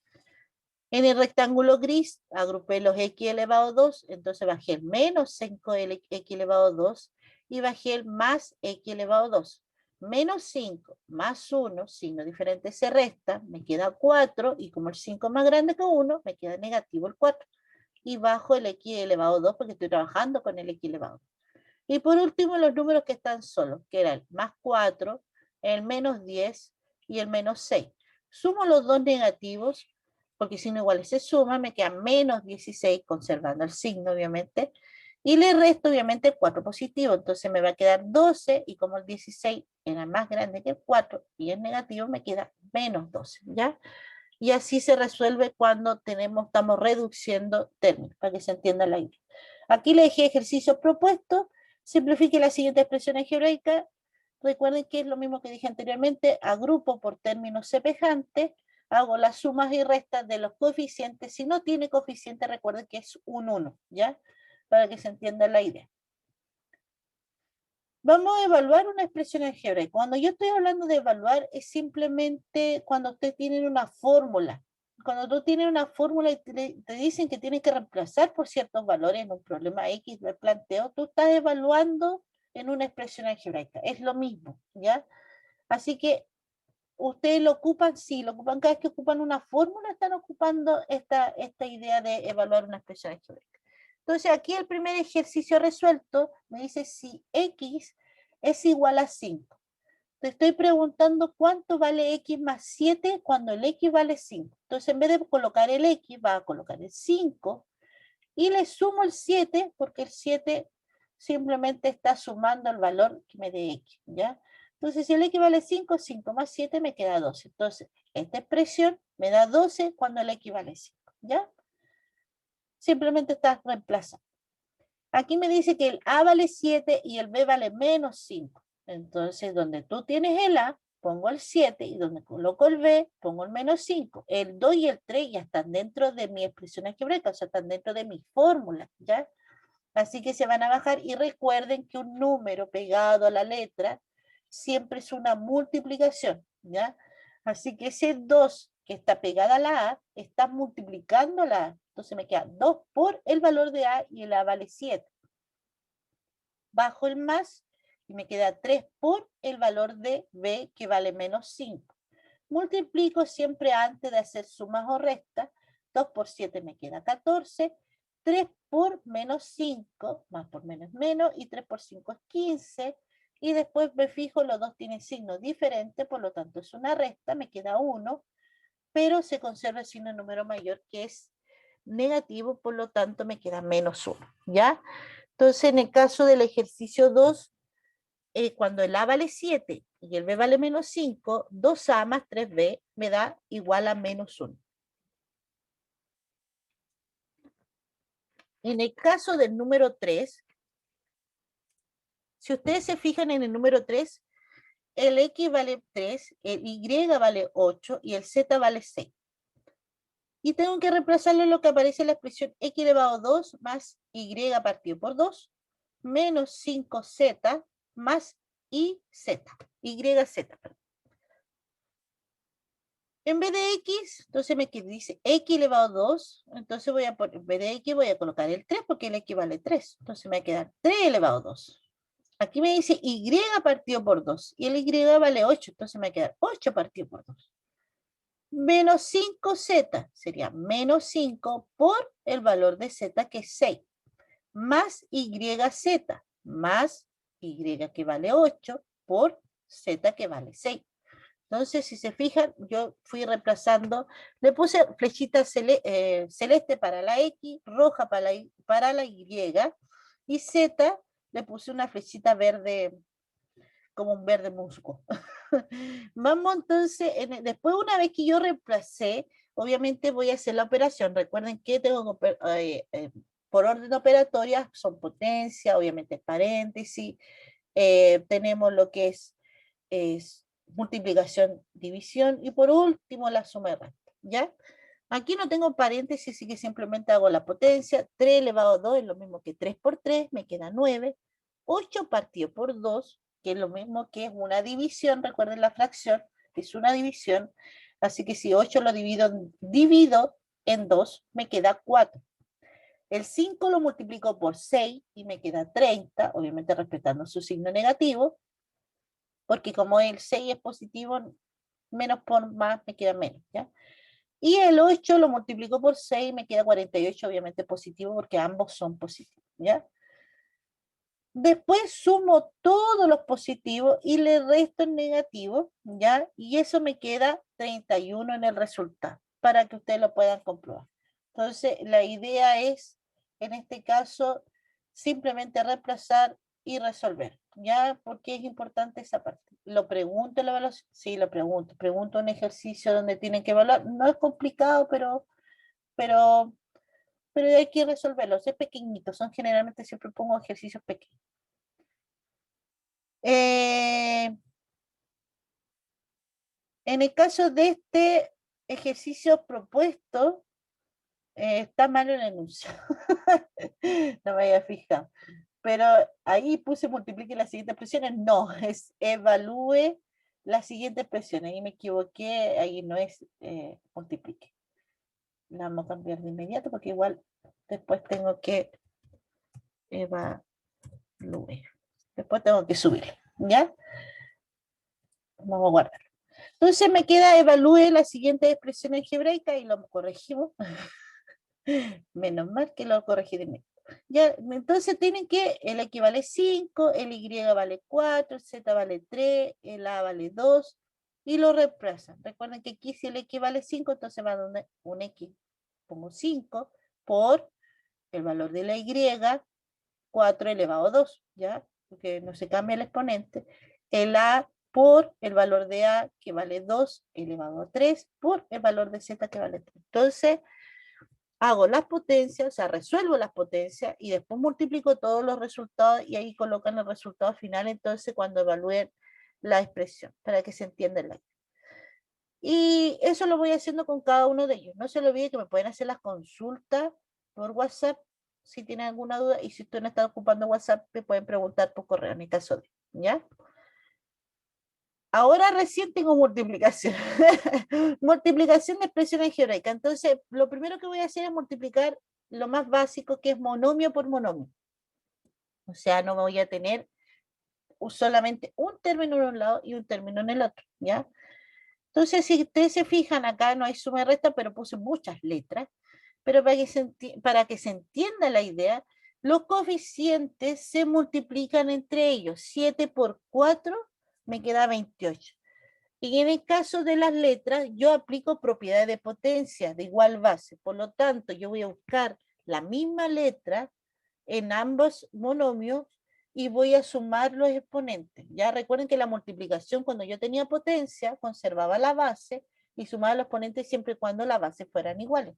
En el rectángulo gris agrupé los x elevado a 2, entonces bajé el menos 5 x elevado a 2 y bajé el más x elevado a 2. Menos 5 más 1, signo diferente se resta, me queda 4 y como el 5 es más grande que 1, me queda negativo el 4. Y bajo el x elevado a 2 porque estoy trabajando con el x elevado a 2. Y por último los números que están solos, que eran el más 4, el menos 10 y el menos 6. Sumo los dos negativos porque si no iguales se suma, me queda menos 16, conservando el signo, obviamente, y le resto, obviamente, el 4 positivo, entonces me va a quedar 12, y como el 16 era más grande que el 4, y es negativo, me queda menos 12, ¿ya? Y así se resuelve cuando estamos reduciendo términos, para que se entienda la idea. Aquí le dejé ejercicio propuesto, simplifique la siguiente expresión algebraica, recuerden que es lo mismo que dije anteriormente, agrupo por términos semejantes, hago las sumas y restas de los coeficientes. Si no tiene coeficiente, recuerden que es un 1, ¿ya? Para que se entienda la idea. Vamos a evaluar una expresión algebraica. Cuando yo estoy hablando de evaluar, es simplemente cuando ustedes tienen una fórmula. Cuando tú tienes una fórmula y te dicen que tienes que reemplazar por ciertos valores en un problema X del planteo, tú estás evaluando en una expresión algebraica. Es lo mismo, ¿ya? Así que ustedes lo ocupan, sí, lo ocupan cada vez que ocupan una fórmula, están ocupando esta idea de evaluar una expresión algebraica. Entonces aquí el primer ejercicio resuelto me dice si x es igual a 5. Te estoy preguntando cuánto vale x más 7 cuando el x vale 5. Entonces en vez de colocar el x, va a colocar el 5 y le sumo el 7 porque el 7 simplemente está sumando el valor que me dé x, ¿ya? Entonces, si el x vale 5, 5 más 7 me queda 12. Entonces, esta expresión me da 12 cuando el x vale 5, ¿ya? Simplemente está reemplazando. Aquí me dice que el a vale 7 y el b vale menos 5. Entonces, donde tú tienes el a, pongo el 7 y donde coloco el b, pongo el menos 5. El 2 y el 3 ya están dentro de mi expresión algebraica, o sea, están dentro de mi fórmula, ¿ya? Así que se van a bajar y recuerden que un número pegado a la letra siempre es una multiplicación, ¿ya? Así que ese 2 que está pegada a la A está multiplicando la A. Entonces me queda 2 por el valor de A y el A vale 7. Bajo el más y me queda 3 por el valor de B que vale menos 5. Multiplico siempre antes de hacer sumas o restas. 2 por 7 me queda 14. 3 por menos 5, más por menos menos, y 3 por 5 es 15. Y después me fijo, los dos tienen signo diferente, por lo tanto es una resta, me queda 1, pero se conserva el signo de número mayor que es negativo, por lo tanto me queda menos 1, ¿ya? Entonces en el caso del ejercicio 2, cuando el A vale 7 y el B vale menos 5, 2A más 3B me da igual a menos 1. En el caso del número 3, si ustedes se fijan en el número 3, el X vale 3, el Y vale 8 y el Z vale 6. Y tengo que reemplazarlo en lo que aparece en la expresión X elevado a 2 más Y partido por 2 menos 5Z más YZ. Perdón. En vez de x, entonces me dice x elevado a 2, entonces voy a poner, en vez de x voy a colocar el 3 porque el x vale 3. Entonces me va a quedar 3 elevado a 2. Aquí me dice Y partido por 2. Y el Y vale 8. Entonces me queda 8 partido por 2. Menos 5z sería menos 5 por el valor de z que es 6. Más YZ más Y que vale 8 por Z que vale 6. Entonces, si se fijan, yo fui reemplazando, le puse flechita celeste para la X, roja para la Y Z le puse una flechita verde, como un verde musgo. Vamos entonces, después una vez que yo reemplacé, obviamente voy a hacer la operación. Recuerden que tengo por orden operatoria, son potencia, obviamente paréntesis, tenemos lo que es multiplicación, división, y por último la suma y resta, ¿ya? Aquí no tengo paréntesis, así que simplemente hago la potencia. 3 elevado a 2 es lo mismo que 3 por 3, me queda 9. 8 partido por 2, que es lo mismo que es una división. Recuerden la fracción, es una división. Así que si 8 lo divido en 2, me queda 4. El 5 lo multiplico por 6 y me queda 30, obviamente respetando su signo negativo, porque como el 6 es positivo, menos por más me queda menos, ¿ya? Y el 8 lo multiplico por 6, me queda 48, obviamente positivo, porque ambos son positivos, ¿ya? Después sumo todos los positivos y le resto el negativo, ¿ya? Y eso me queda 31 en el resultado, para que ustedes lo puedan comprobar. Entonces, la idea es, en este caso, simplemente reemplazar y resolver, ¿ya? Porque es importante esa parte. ¿Lo pregunto en la evaluación? Sí, lo pregunto. Pregunto un ejercicio donde tienen que evaluar. No es complicado, pero, pero hay que resolverlos. Es pequeñito. Son generalmente, siempre pongo ejercicios pequeños. En el caso de este ejercicio propuesto, está mal el enunciado. No me había fijado. Pero ahí puse multiplique las siguientes expresiones. No, es evalúe las siguientes expresiones. Ahí me equivoqué, ahí no es multiplique. La vamos a cambiar de inmediato porque igual después tengo que evalúe. Después tengo que subir, ¿ya? Vamos a guardar. Entonces me queda evalúe la siguiente expresión algebraica y lo corregimos. Menos mal que lo corregí de mí. Ya, entonces tienen que el X vale 5, el Y vale 4, el Z vale 3, el A vale 2 y lo reemplazan. Recuerden que aquí si el X vale 5, entonces va a dar un X, pongo 5 por el valor de la Y, 4 elevado a 2, ¿ya? Porque no se cambia el exponente. El A por el valor de A, que vale 2 elevado a 3, por el valor de Z, que vale 3. Entonces, hago las potencias, o sea, resuelvo las potencias y después multiplico todos los resultados y ahí colocan el resultado final, entonces cuando evalúen la expresión, para que se entienda la. Y eso lo voy haciendo con cada uno de ellos. No se lo olvide que me pueden hacer las consultas por WhatsApp si tienen alguna duda, y si usted no está ocupando WhatsApp, me pueden preguntar por correo en el caso de, ¿ya? Ahora recién tengo multiplicación. Multiplicación de expresiones algebraicas. Entonces, lo primero que voy a hacer es multiplicar lo más básico, que es monomio por monomio. O sea, no voy a tener solamente un término en un lado y un término en el otro, ¿ya? Entonces, si ustedes se fijan, acá no hay suma y resta, pero puse muchas letras. Pero para que se entienda la idea, los coeficientes se multiplican entre ellos. 7 por 4 me queda 28. Y en el caso de las letras, yo aplico propiedades de potencia de igual base. Por lo tanto, yo voy a buscar la misma letra en ambos monomios y voy a sumar los exponentes. Ya recuerden que la multiplicación, cuando yo tenía potencia, conservaba la base y sumaba los exponentes siempre y cuando las bases fueran iguales.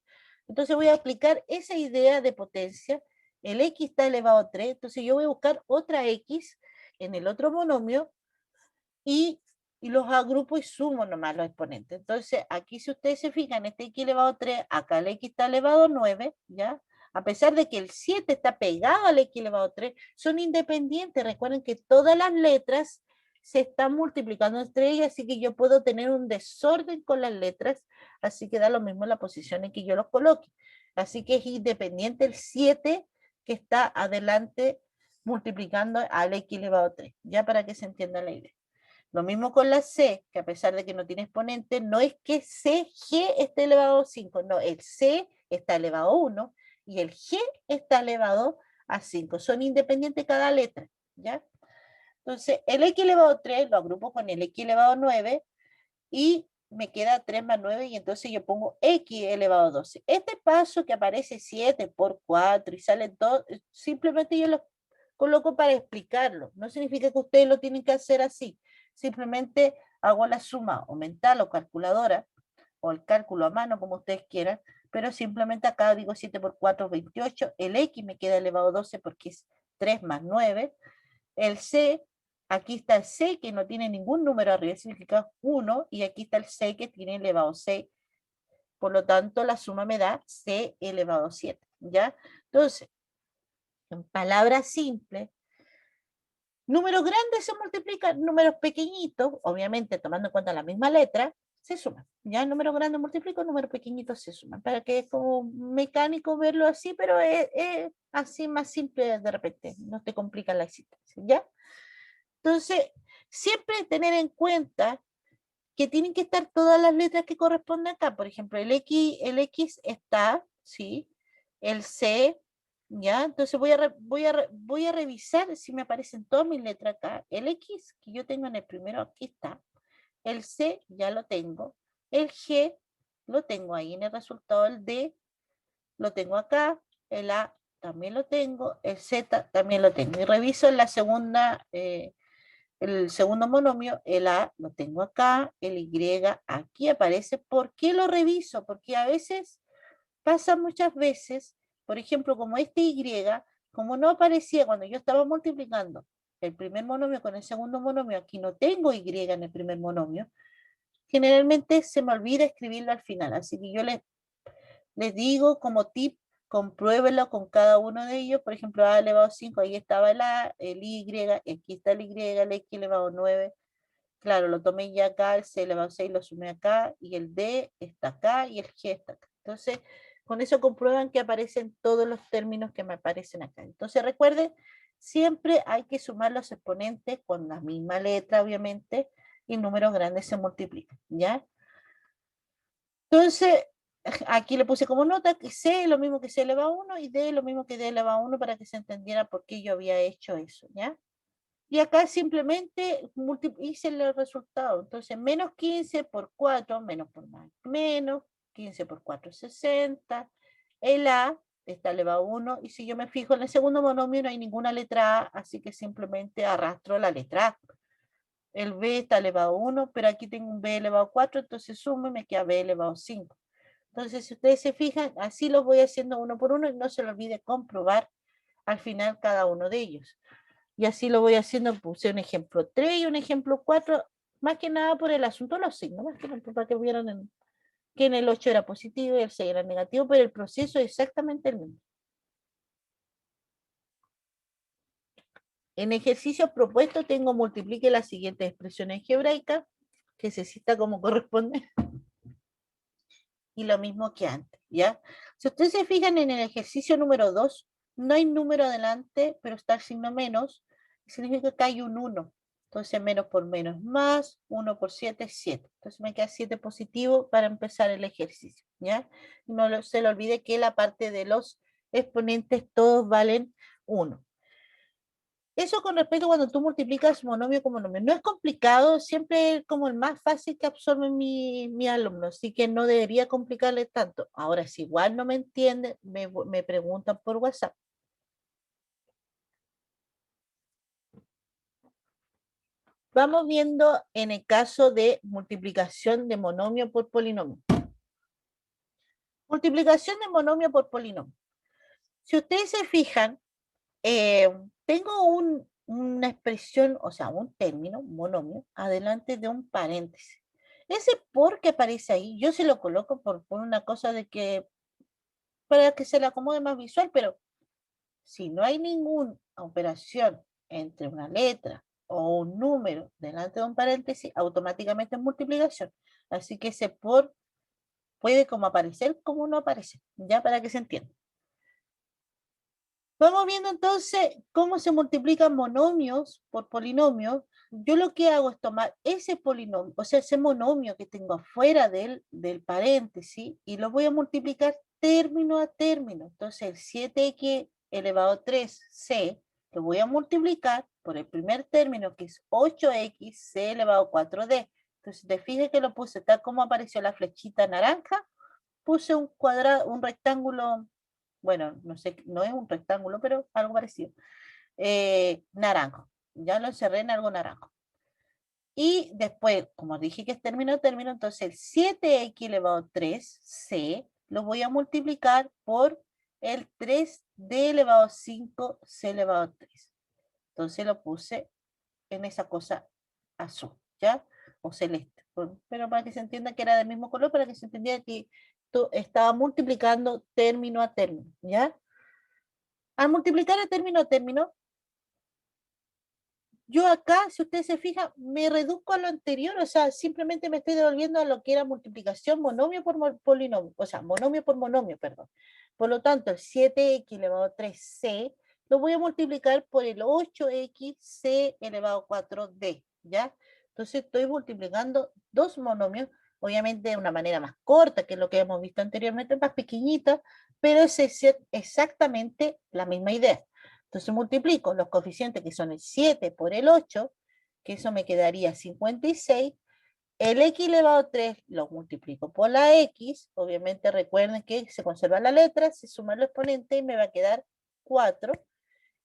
Entonces voy a aplicar esa idea de potencia. El x está elevado a 3, entonces yo voy a buscar otra x en el otro monomio y los agrupo y sumo nomás los exponentes. Entonces, aquí si ustedes se fijan, este x elevado a 3, acá el x está elevado a 9, ¿ya? A pesar de que el 7 está pegado al x elevado a 3, son independientes. Recuerden que todas las letras se están multiplicando entre ellas, así que yo puedo tener un desorden con las letras, así que da lo mismo la posición en que yo los coloque. Así que es independiente el 7 que está adelante multiplicando al x elevado a 3, ya para que se entienda la idea. Lo mismo con la c, que a pesar de que no tiene exponente, no es que CG esté elevado a 5, no, el c está elevado a 1 y el g está elevado a 5. Son independientes cada letra, ¿ya? Entonces, el x elevado a 3 lo agrupo con el x elevado a 9 y me queda 3 más 9 y entonces yo pongo x elevado a 12. Este paso que aparece 7 por 4 y sale 2, simplemente yo lo coloco para explicarlo. No significa que ustedes lo tienen que hacer así. Simplemente hago la suma o mental o calculadora o el cálculo a mano como ustedes quieran, pero simplemente acá digo 7 por 4 28, el x me queda elevado a 12 porque es 3 más 9, el c, aquí está el c que no tiene ningún número arriba, significa 1, y aquí está el c que tiene elevado a 6, por lo tanto la suma me da c elevado a 7, ¿ya? Entonces, en palabras simples, números grandes se multiplican, números pequeñitos, obviamente tomando en cuenta la misma letra, se suman. Ya números grandes multiplico, números pequeñitos se suman. Para que es como mecánico verlo así, pero es así más simple de repente, no te complica la existencia, ¿ya? Entonces, siempre tener en cuenta que tienen que estar todas las letras que corresponden acá. Por ejemplo, el X está, ¿sí? El C, ¿ya? Entonces voy a revisar si me aparecen todas mis letras acá. El X que yo tengo en el primero, aquí está. El C ya lo tengo. El G lo tengo ahí en el resultado. El D lo tengo acá. El A también lo tengo. El Z también lo tengo. Y reviso en la segunda... el segundo monomio, el A lo tengo acá, el Y aquí aparece. ¿Por qué lo reviso? Porque a veces, pasa muchas veces, por ejemplo, como este Y, como no aparecía cuando yo estaba multiplicando el primer monomio con el segundo monomio, aquí no tengo Y en el primer monomio, generalmente se me olvida escribirlo al final. Así que yo les digo como tip, compruébenlo con cada uno de ellos. Por ejemplo, A elevado a 5, ahí estaba el A, el Y, aquí está el Y, el X elevado a 9. Claro, lo tomé ya acá, el C elevado a 6 lo sumé acá, y el D está acá, y el G está acá. Entonces, con eso comprueban que aparecen todos los términos que me aparecen acá. Entonces, recuerden, siempre hay que sumar los exponentes con la misma letra, obviamente, y números grandes se multiplican, ¿ya? Entonces, aquí le puse como nota que C lo mismo que C elevado a 1 y D lo mismo que D elevado a 1 para que se entendiera por qué yo había hecho eso, ¿ya? Y acá simplemente hice el resultado. Entonces, menos 15 por 4, menos por más, menos 15 por 4, 60. El A está elevado a 1. Y si yo me fijo en el segundo monomio no hay ninguna letra A, así que simplemente arrastro la letra A. El B está elevado a 1, pero aquí tengo un B elevado a 4, entonces sumo y me queda B elevado a 5. Entonces, si ustedes se fijan, así lo voy haciendo uno por uno y no se lo olvide comprobar al final cada uno de ellos. Y así lo voy haciendo, puse un ejemplo 3 y un ejemplo 4, más que nada por el asunto de los signos, más que nada para que vieran que en el 8 era positivo y el 6 era negativo, pero el proceso es exactamente el mismo. En ejercicio propuesto tengo multiplique las siguientes expresiones algebraicas, que se cita como corresponde, y lo mismo que antes, ¿ya? Si ustedes se fijan en el ejercicio número 2, no hay número adelante, pero está el signo menos, significa que hay un 1. Entonces, menos por menos más, 1 por 7 es 7. Entonces, me queda 7 positivo para empezar el ejercicio, ¿ya? No se le olvide que la parte de los exponentes todos valen 1. Eso con respecto a cuando tú multiplicas monomio con monomio. No es complicado, siempre es como el más fácil que absorben mi alumno, así que no debería complicarle tanto. Ahora, si igual no me entienden, me preguntan por WhatsApp. Vamos viendo en el caso de multiplicación de monomio por polinomio. Multiplicación de monomio por polinomio. Si ustedes se fijan, tengo una expresión, o sea, un término, un monomio, adelante de un paréntesis. Ese por que aparece ahí, yo se lo coloco por una cosa de que, para que se le acomode más visual, pero si no hay ninguna operación entre una letra o un número delante de un paréntesis, automáticamente es multiplicación. Así que ese por puede como aparecer como no aparecer, ya para que se entienda. Vamos viendo entonces cómo se multiplican monomios por polinomios. Yo lo que hago es tomar ese polinomio, o sea, ese monomio que tengo afuera del paréntesis, y lo voy a multiplicar término a término. Entonces, el 7x elevado a 3c lo voy a multiplicar por el primer término, que es 8x c elevado a 4d. Entonces, te fijas que lo puse tal como apareció la flechita naranja, puse un cuadrado, un rectángulo, bueno, no sé, no es un rectángulo, pero algo parecido, naranjo. Ya lo encerré en algo naranjo. Y después, como dije que es término a término, entonces el 7x elevado a 3c lo voy a multiplicar por el 3d elevado a 5c elevado a 3. Entonces lo puse en esa cosa azul, ¿ya? O celeste. Pero para que se entienda que era del mismo color, para que se entendiera que estaba multiplicando término a término, ¿ya? Al multiplicar a término, yo acá, si ustedes se fijan, me reduzco a lo anterior, o sea, simplemente me estoy devolviendo a lo que era multiplicación monomio por polinomio, o sea, monomio por monomio, perdón. Por lo tanto, el 7x elevado a 3c lo voy a multiplicar por el 8xc elevado a 4d, ¿ya? Entonces estoy multiplicando dos monomios, obviamente de una manera más corta que lo que hemos visto anteriormente, más pequeñita, pero es exactamente la misma idea. Entonces multiplico los coeficientes que son el 7 por el 8, que eso me quedaría 56. El x elevado a 3 lo multiplico por la x. Obviamente recuerden que se conserva la letra, se suma el exponente y me va a quedar 4.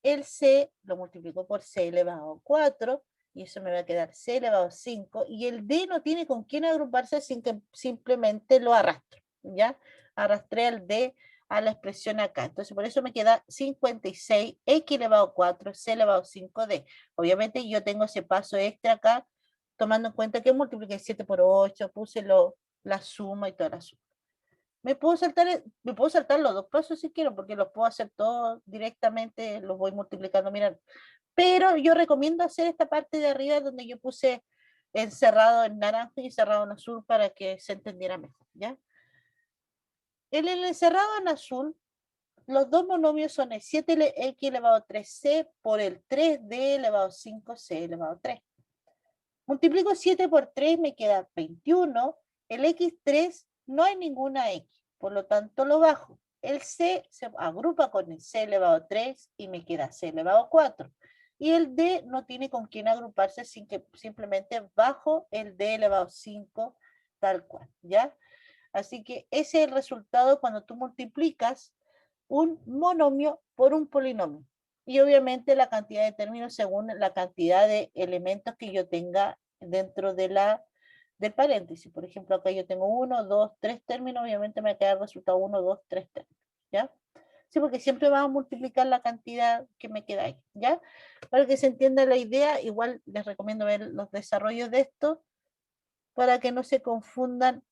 El c lo multiplico por c elevado a 4 y eso me va a quedar c elevado a 5. Y el d no tiene con quién agruparse, sin que simplemente lo arrastro. ¿Ya? Arrastré al d a la expresión acá. Entonces, por eso me queda 56, x elevado a 4, c elevado a 5d. Obviamente yo tengo ese paso extra acá, tomando en cuenta que multipliqué 7 por 8, puse la suma y toda la suma. Me puedo saltar los dos pasos si quiero, porque los puedo hacer todos directamente, los voy multiplicando, miren. Pero yo recomiendo hacer esta parte de arriba donde yo puse encerrado en naranja y encerrado en azul para que se entendiera mejor, ¿ya? En el encerrado en azul, los dos monomios son el 7x elevado a 3c por el 3d elevado a 5c elevado a 3. Multiplico 7 por 3, me queda 21. El x3 no hay ninguna x, por lo tanto lo bajo. El c se agrupa con el c elevado a 3 y me queda c elevado a 4. Y el d no tiene con quién agruparse, sin que simplemente bajo el d elevado a 5 tal cual, ¿ya? Así que ese es el resultado cuando tú multiplicas un monomio por un polinomio. Y obviamente la cantidad de términos según la cantidad de elementos que yo tenga dentro del paréntesis. Por ejemplo, acá yo tengo 1, 2, 3 términos, obviamente me queda el resultado 1, 2, 3 términos, ¿ya? Sí, porque siempre vamos a multiplicar la cantidad que me queda ahí, ¿ya? Para que se entienda la idea, igual les recomiendo ver los desarrollos de esto para que no se confundan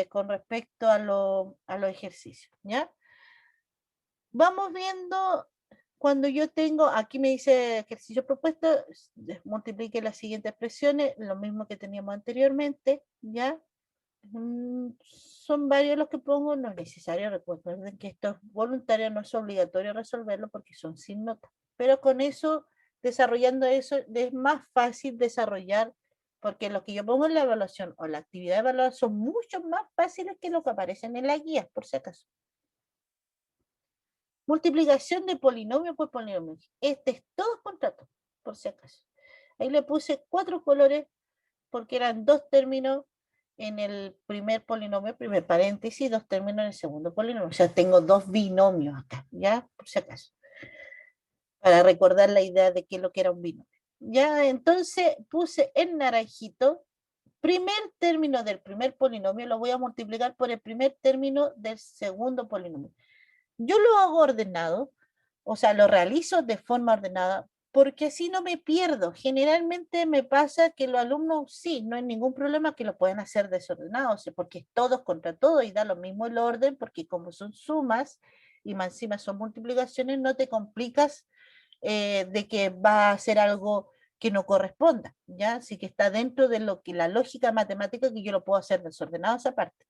con respecto a los ejercicios, ¿ya? Vamos viendo cuando yo tengo, aquí me dice ejercicio propuesto, multiplique las siguientes expresiones, lo mismo que teníamos anteriormente, ¿ya? Son varios los que pongo, no es necesario, recuerden que esto es voluntario, no es obligatorio resolverlo porque son sin nota, pero con eso, desarrollando eso, es más fácil desarrollar, porque lo que yo pongo en la evaluación o la actividad evaluada son mucho más fáciles que lo que aparecen en la guía, por si acaso. Multiplicación de polinomio por polinomio. Este es todo contrato, por si acaso. Ahí le puse 4 colores porque eran 2 términos en el primer polinomio, primer paréntesis, 2 términos en el segundo polinomio. O sea, tengo 2 binomios acá, ¿ya? Por si acaso. Para recordar la idea de qué es lo que era un binomio. Ya, entonces puse en naranjito, primer término del primer polinomio lo voy a multiplicar por el primer término del segundo polinomio. Yo lo hago ordenado, o sea, lo realizo de forma ordenada, porque así no me pierdo. Generalmente me pasa que los alumnos, sí, no hay ningún problema que lo pueden hacer desordenados, porque es todos contra todo y da lo mismo el orden, porque como son sumas y más encima son multiplicaciones, no te complicas de que va a hacer algo que no corresponda, ¿ya? Así que está dentro de lo que la lógica matemática que yo lo puedo hacer desordenado esa parte.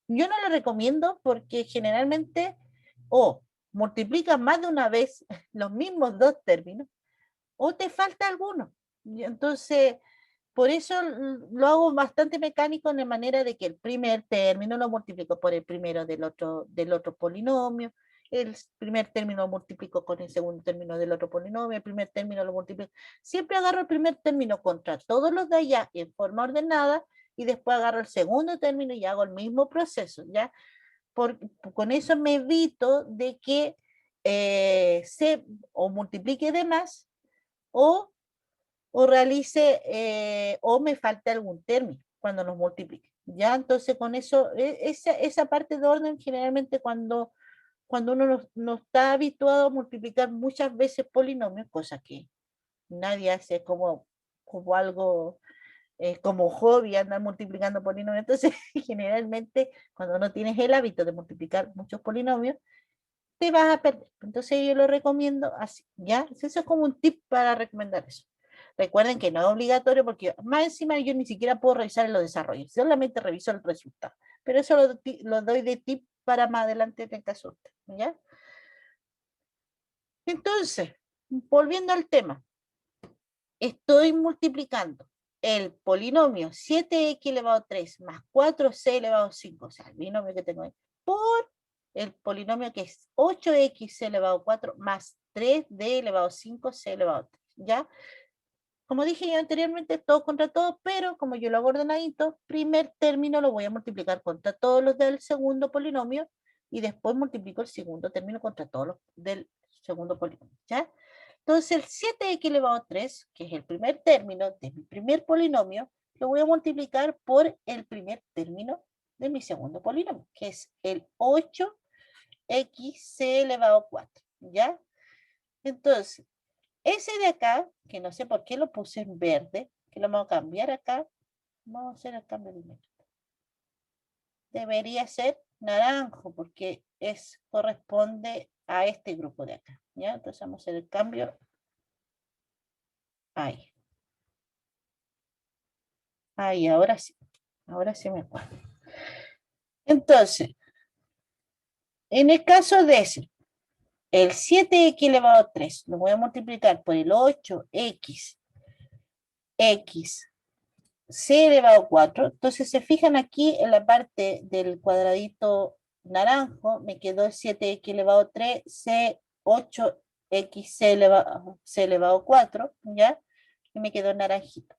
Yo no lo recomiendo porque generalmente, multiplicas más de una vez los mismos dos términos, o te falta alguno. Y entonces, por eso lo hago bastante mecánico de manera de que el primer término lo multiplico por el primero del otro polinomio, el primer término lo multiplico con el segundo término del otro polinomio, el primer término lo multiplico. Siempre agarro el primer término contra todos los de allá en forma ordenada y después agarro el segundo término y hago el mismo proceso, ¿ya? Con eso me evito de que se o multiplique de más o realice o me falte algún término cuando los multiplique. Ya, entonces con eso, esa parte de orden generalmente cuando uno no está habituado a multiplicar muchas veces polinomios, cosa que nadie hace como algo, como hobby andar multiplicando polinomios. Entonces, generalmente cuando no tienes el hábito de multiplicar muchos polinomios, te vas a perder. Entonces yo lo recomiendo así, ¿ya? Eso es como un tip para recomendar eso. Recuerden que no es obligatorio porque más encima yo ni siquiera puedo revisar los desarrollos, solamente reviso el resultado. Pero eso lo doy de tip para más adelante en el caso, ¿ya? Entonces, volviendo al tema, estoy multiplicando el polinomio 7x elevado a 3 más 4c elevado a 5, o sea, el binomio que tengo ahí, por el polinomio que es 8x elevado a 4 más 3d elevado a 5c elevado a 3, ¿ya? Como dije yo anteriormente, todo contra todo, pero como yo lo hago ordenadito, primer término lo voy a multiplicar contra todos los del segundo polinomio y después multiplico el segundo término contra todos los del segundo polinomio, ¿ya? Entonces el 7x elevado a 3, que es el primer término de mi primer polinomio, lo voy a multiplicar por el primer término de mi segundo polinomio, que es el 8x elevado a 4, ¿ya? Entonces, ese de acá, que no sé por qué lo puse en verde, que lo vamos a cambiar acá, vamos a hacer el cambio de imagen. Debería ser naranjo, porque corresponde a este grupo de acá, ¿ya? Entonces vamos a hacer el cambio ahí. Ahí, ahora sí me acuerdo. Entonces, en el caso de ese, el 7x elevado a 3 lo voy a multiplicar por el 8x c elevado a 4. Entonces, se fijan aquí en la parte del cuadradito naranjo, me quedó 7x elevado a 3, c 8x c elevado a 4, ¿ya? Y me quedó naranjito.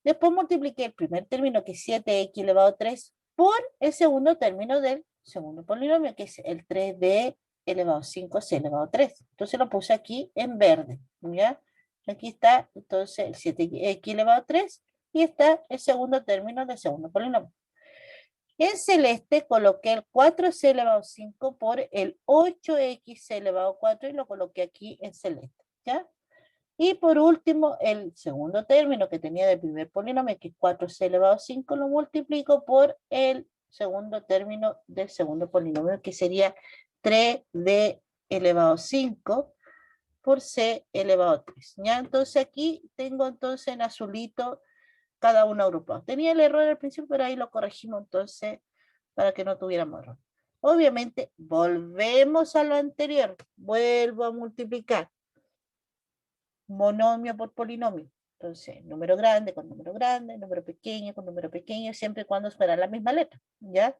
Después multipliqué el primer término, que es 7x elevado a 3, por el segundo término del segundo polinomio, que es el 3d elevado a 5c elevado a 3. Entonces lo puse aquí en verde, ¿ya? Aquí está entonces el 7x elevado a 3 y está el segundo término del segundo polinomio. En celeste coloqué el 4c elevado a 5 por el 8x elevado a 4 y lo coloqué aquí en celeste, ¿ya? Y por último, el segundo término que tenía del primer polinomio, que es 4c elevado a 5, lo multiplico por el segundo término del segundo polinomio, que sería 3d elevado a 5 por c elevado a 3. ¿Ya? Entonces aquí tengo entonces en azulito cada uno agrupado. Tenía el error al principio, pero ahí lo corregimos entonces para que no tuviéramos error. Obviamente, volvemos a lo anterior. Vuelvo a multiplicar monomio por polinomio. Entonces, número grande con número grande, número pequeño con número pequeño, siempre y cuando fuera la misma letra, ¿ya?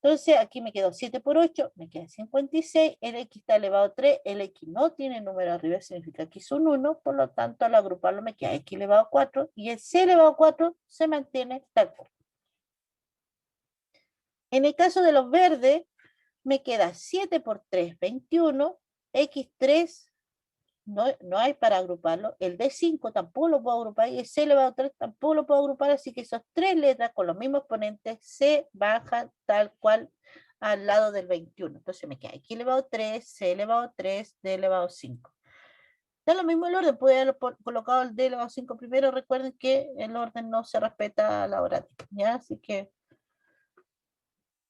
Entonces, aquí me quedó 7 por 8, me queda 56, el x está elevado a 3, el x no tiene número arriba, significa que es un 1, por lo tanto, al agruparlo me queda x elevado a 4, y el c elevado a 4 se mantiene tal cual. En el caso de los verdes, me queda 7 por 3, 21, x3, no hay para agruparlo. El D5 tampoco lo puedo agrupar y el C elevado a 3 tampoco lo puedo agrupar, así que esas tres letras con los mismos exponentes se bajan tal cual al lado del 21. Entonces me queda X elevado a 3, C elevado a 3, D elevado a 5. Da lo mismo el orden, puede haber colocado el D elevado a 5 primero. Recuerden que el orden no se respeta a la hora, ¿ya? Así que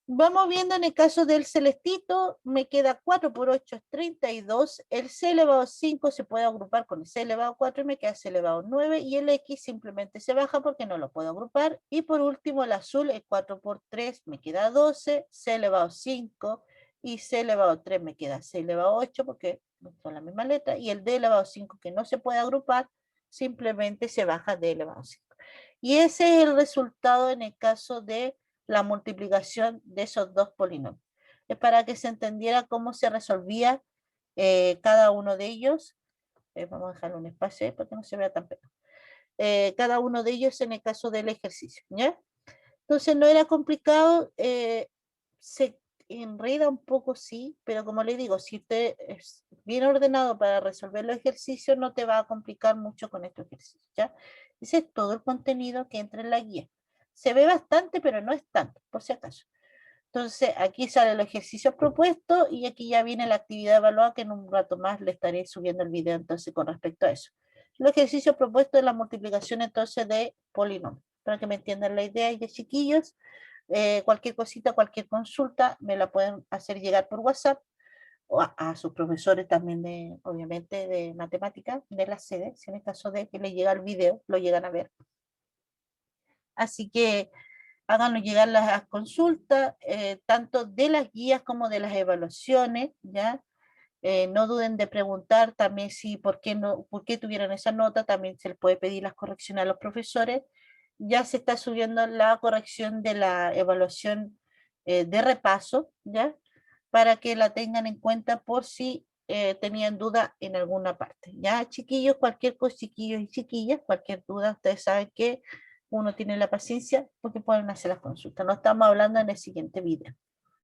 vamos viendo en el caso del celestito, me queda 4 por 8 es 32, el c elevado a 5 se puede agrupar con el c elevado a 4 y me queda c elevado a 9 y el x simplemente se baja porque no lo puedo agrupar. Y por último el azul, el 4 por 3 me queda 12, c elevado a 5 y C elevado a 3 me queda C elevado a 8 porque son la misma letra, y el D elevado a 5 que no se puede agrupar, simplemente se baja D elevado a 5. Y ese es el resultado en el caso de la multiplicación de esos dos polinomios. Es para que se entendiera cómo se resolvía cada uno de ellos. Vamos a dejar un espacio para que no se vea tan pegado. Cada uno de ellos en el caso del ejercicio, ¿ya? Entonces no era complicado, se enreda un poco, sí, pero como le digo, si usted es bien ordenado para resolver los ejercicios, no te va a complicar mucho con estos ejercicios, ¿ya? Ese es todo el contenido que entra en la guía. Se ve bastante, pero no es tanto, por si acaso. Entonces, aquí salen los ejercicios propuestos y aquí ya viene la actividad evaluada, que en un rato más le estaré subiendo el video entonces con respecto a eso. Los ejercicios propuestos es la multiplicación entonces de polinomios. Para que me entiendan la idea, y de chiquillos, cualquier cosita, cualquier consulta, me la pueden hacer llegar por WhatsApp o a sus profesores también de, obviamente, de matemática, de la sede, si en el caso de que les llega el video, lo llegan a ver. Así que háganos llegar las consultas, tanto de las guías como de las evaluaciones, ¿ya? No duden de preguntar también si por qué, no, por qué tuvieron esa nota, también se les puede pedir las correcciones a los profesores. Ya se está subiendo la corrección de la evaluación de repaso, ¿ya? Para que la tengan en cuenta por si tenían duda en alguna parte. Ya, chiquillos, cualquier cosa, chiquillos y chiquillas, cualquier duda, ustedes saben que uno tiene la paciencia porque pueden hacer las consultas. No estamos hablando en el siguiente video.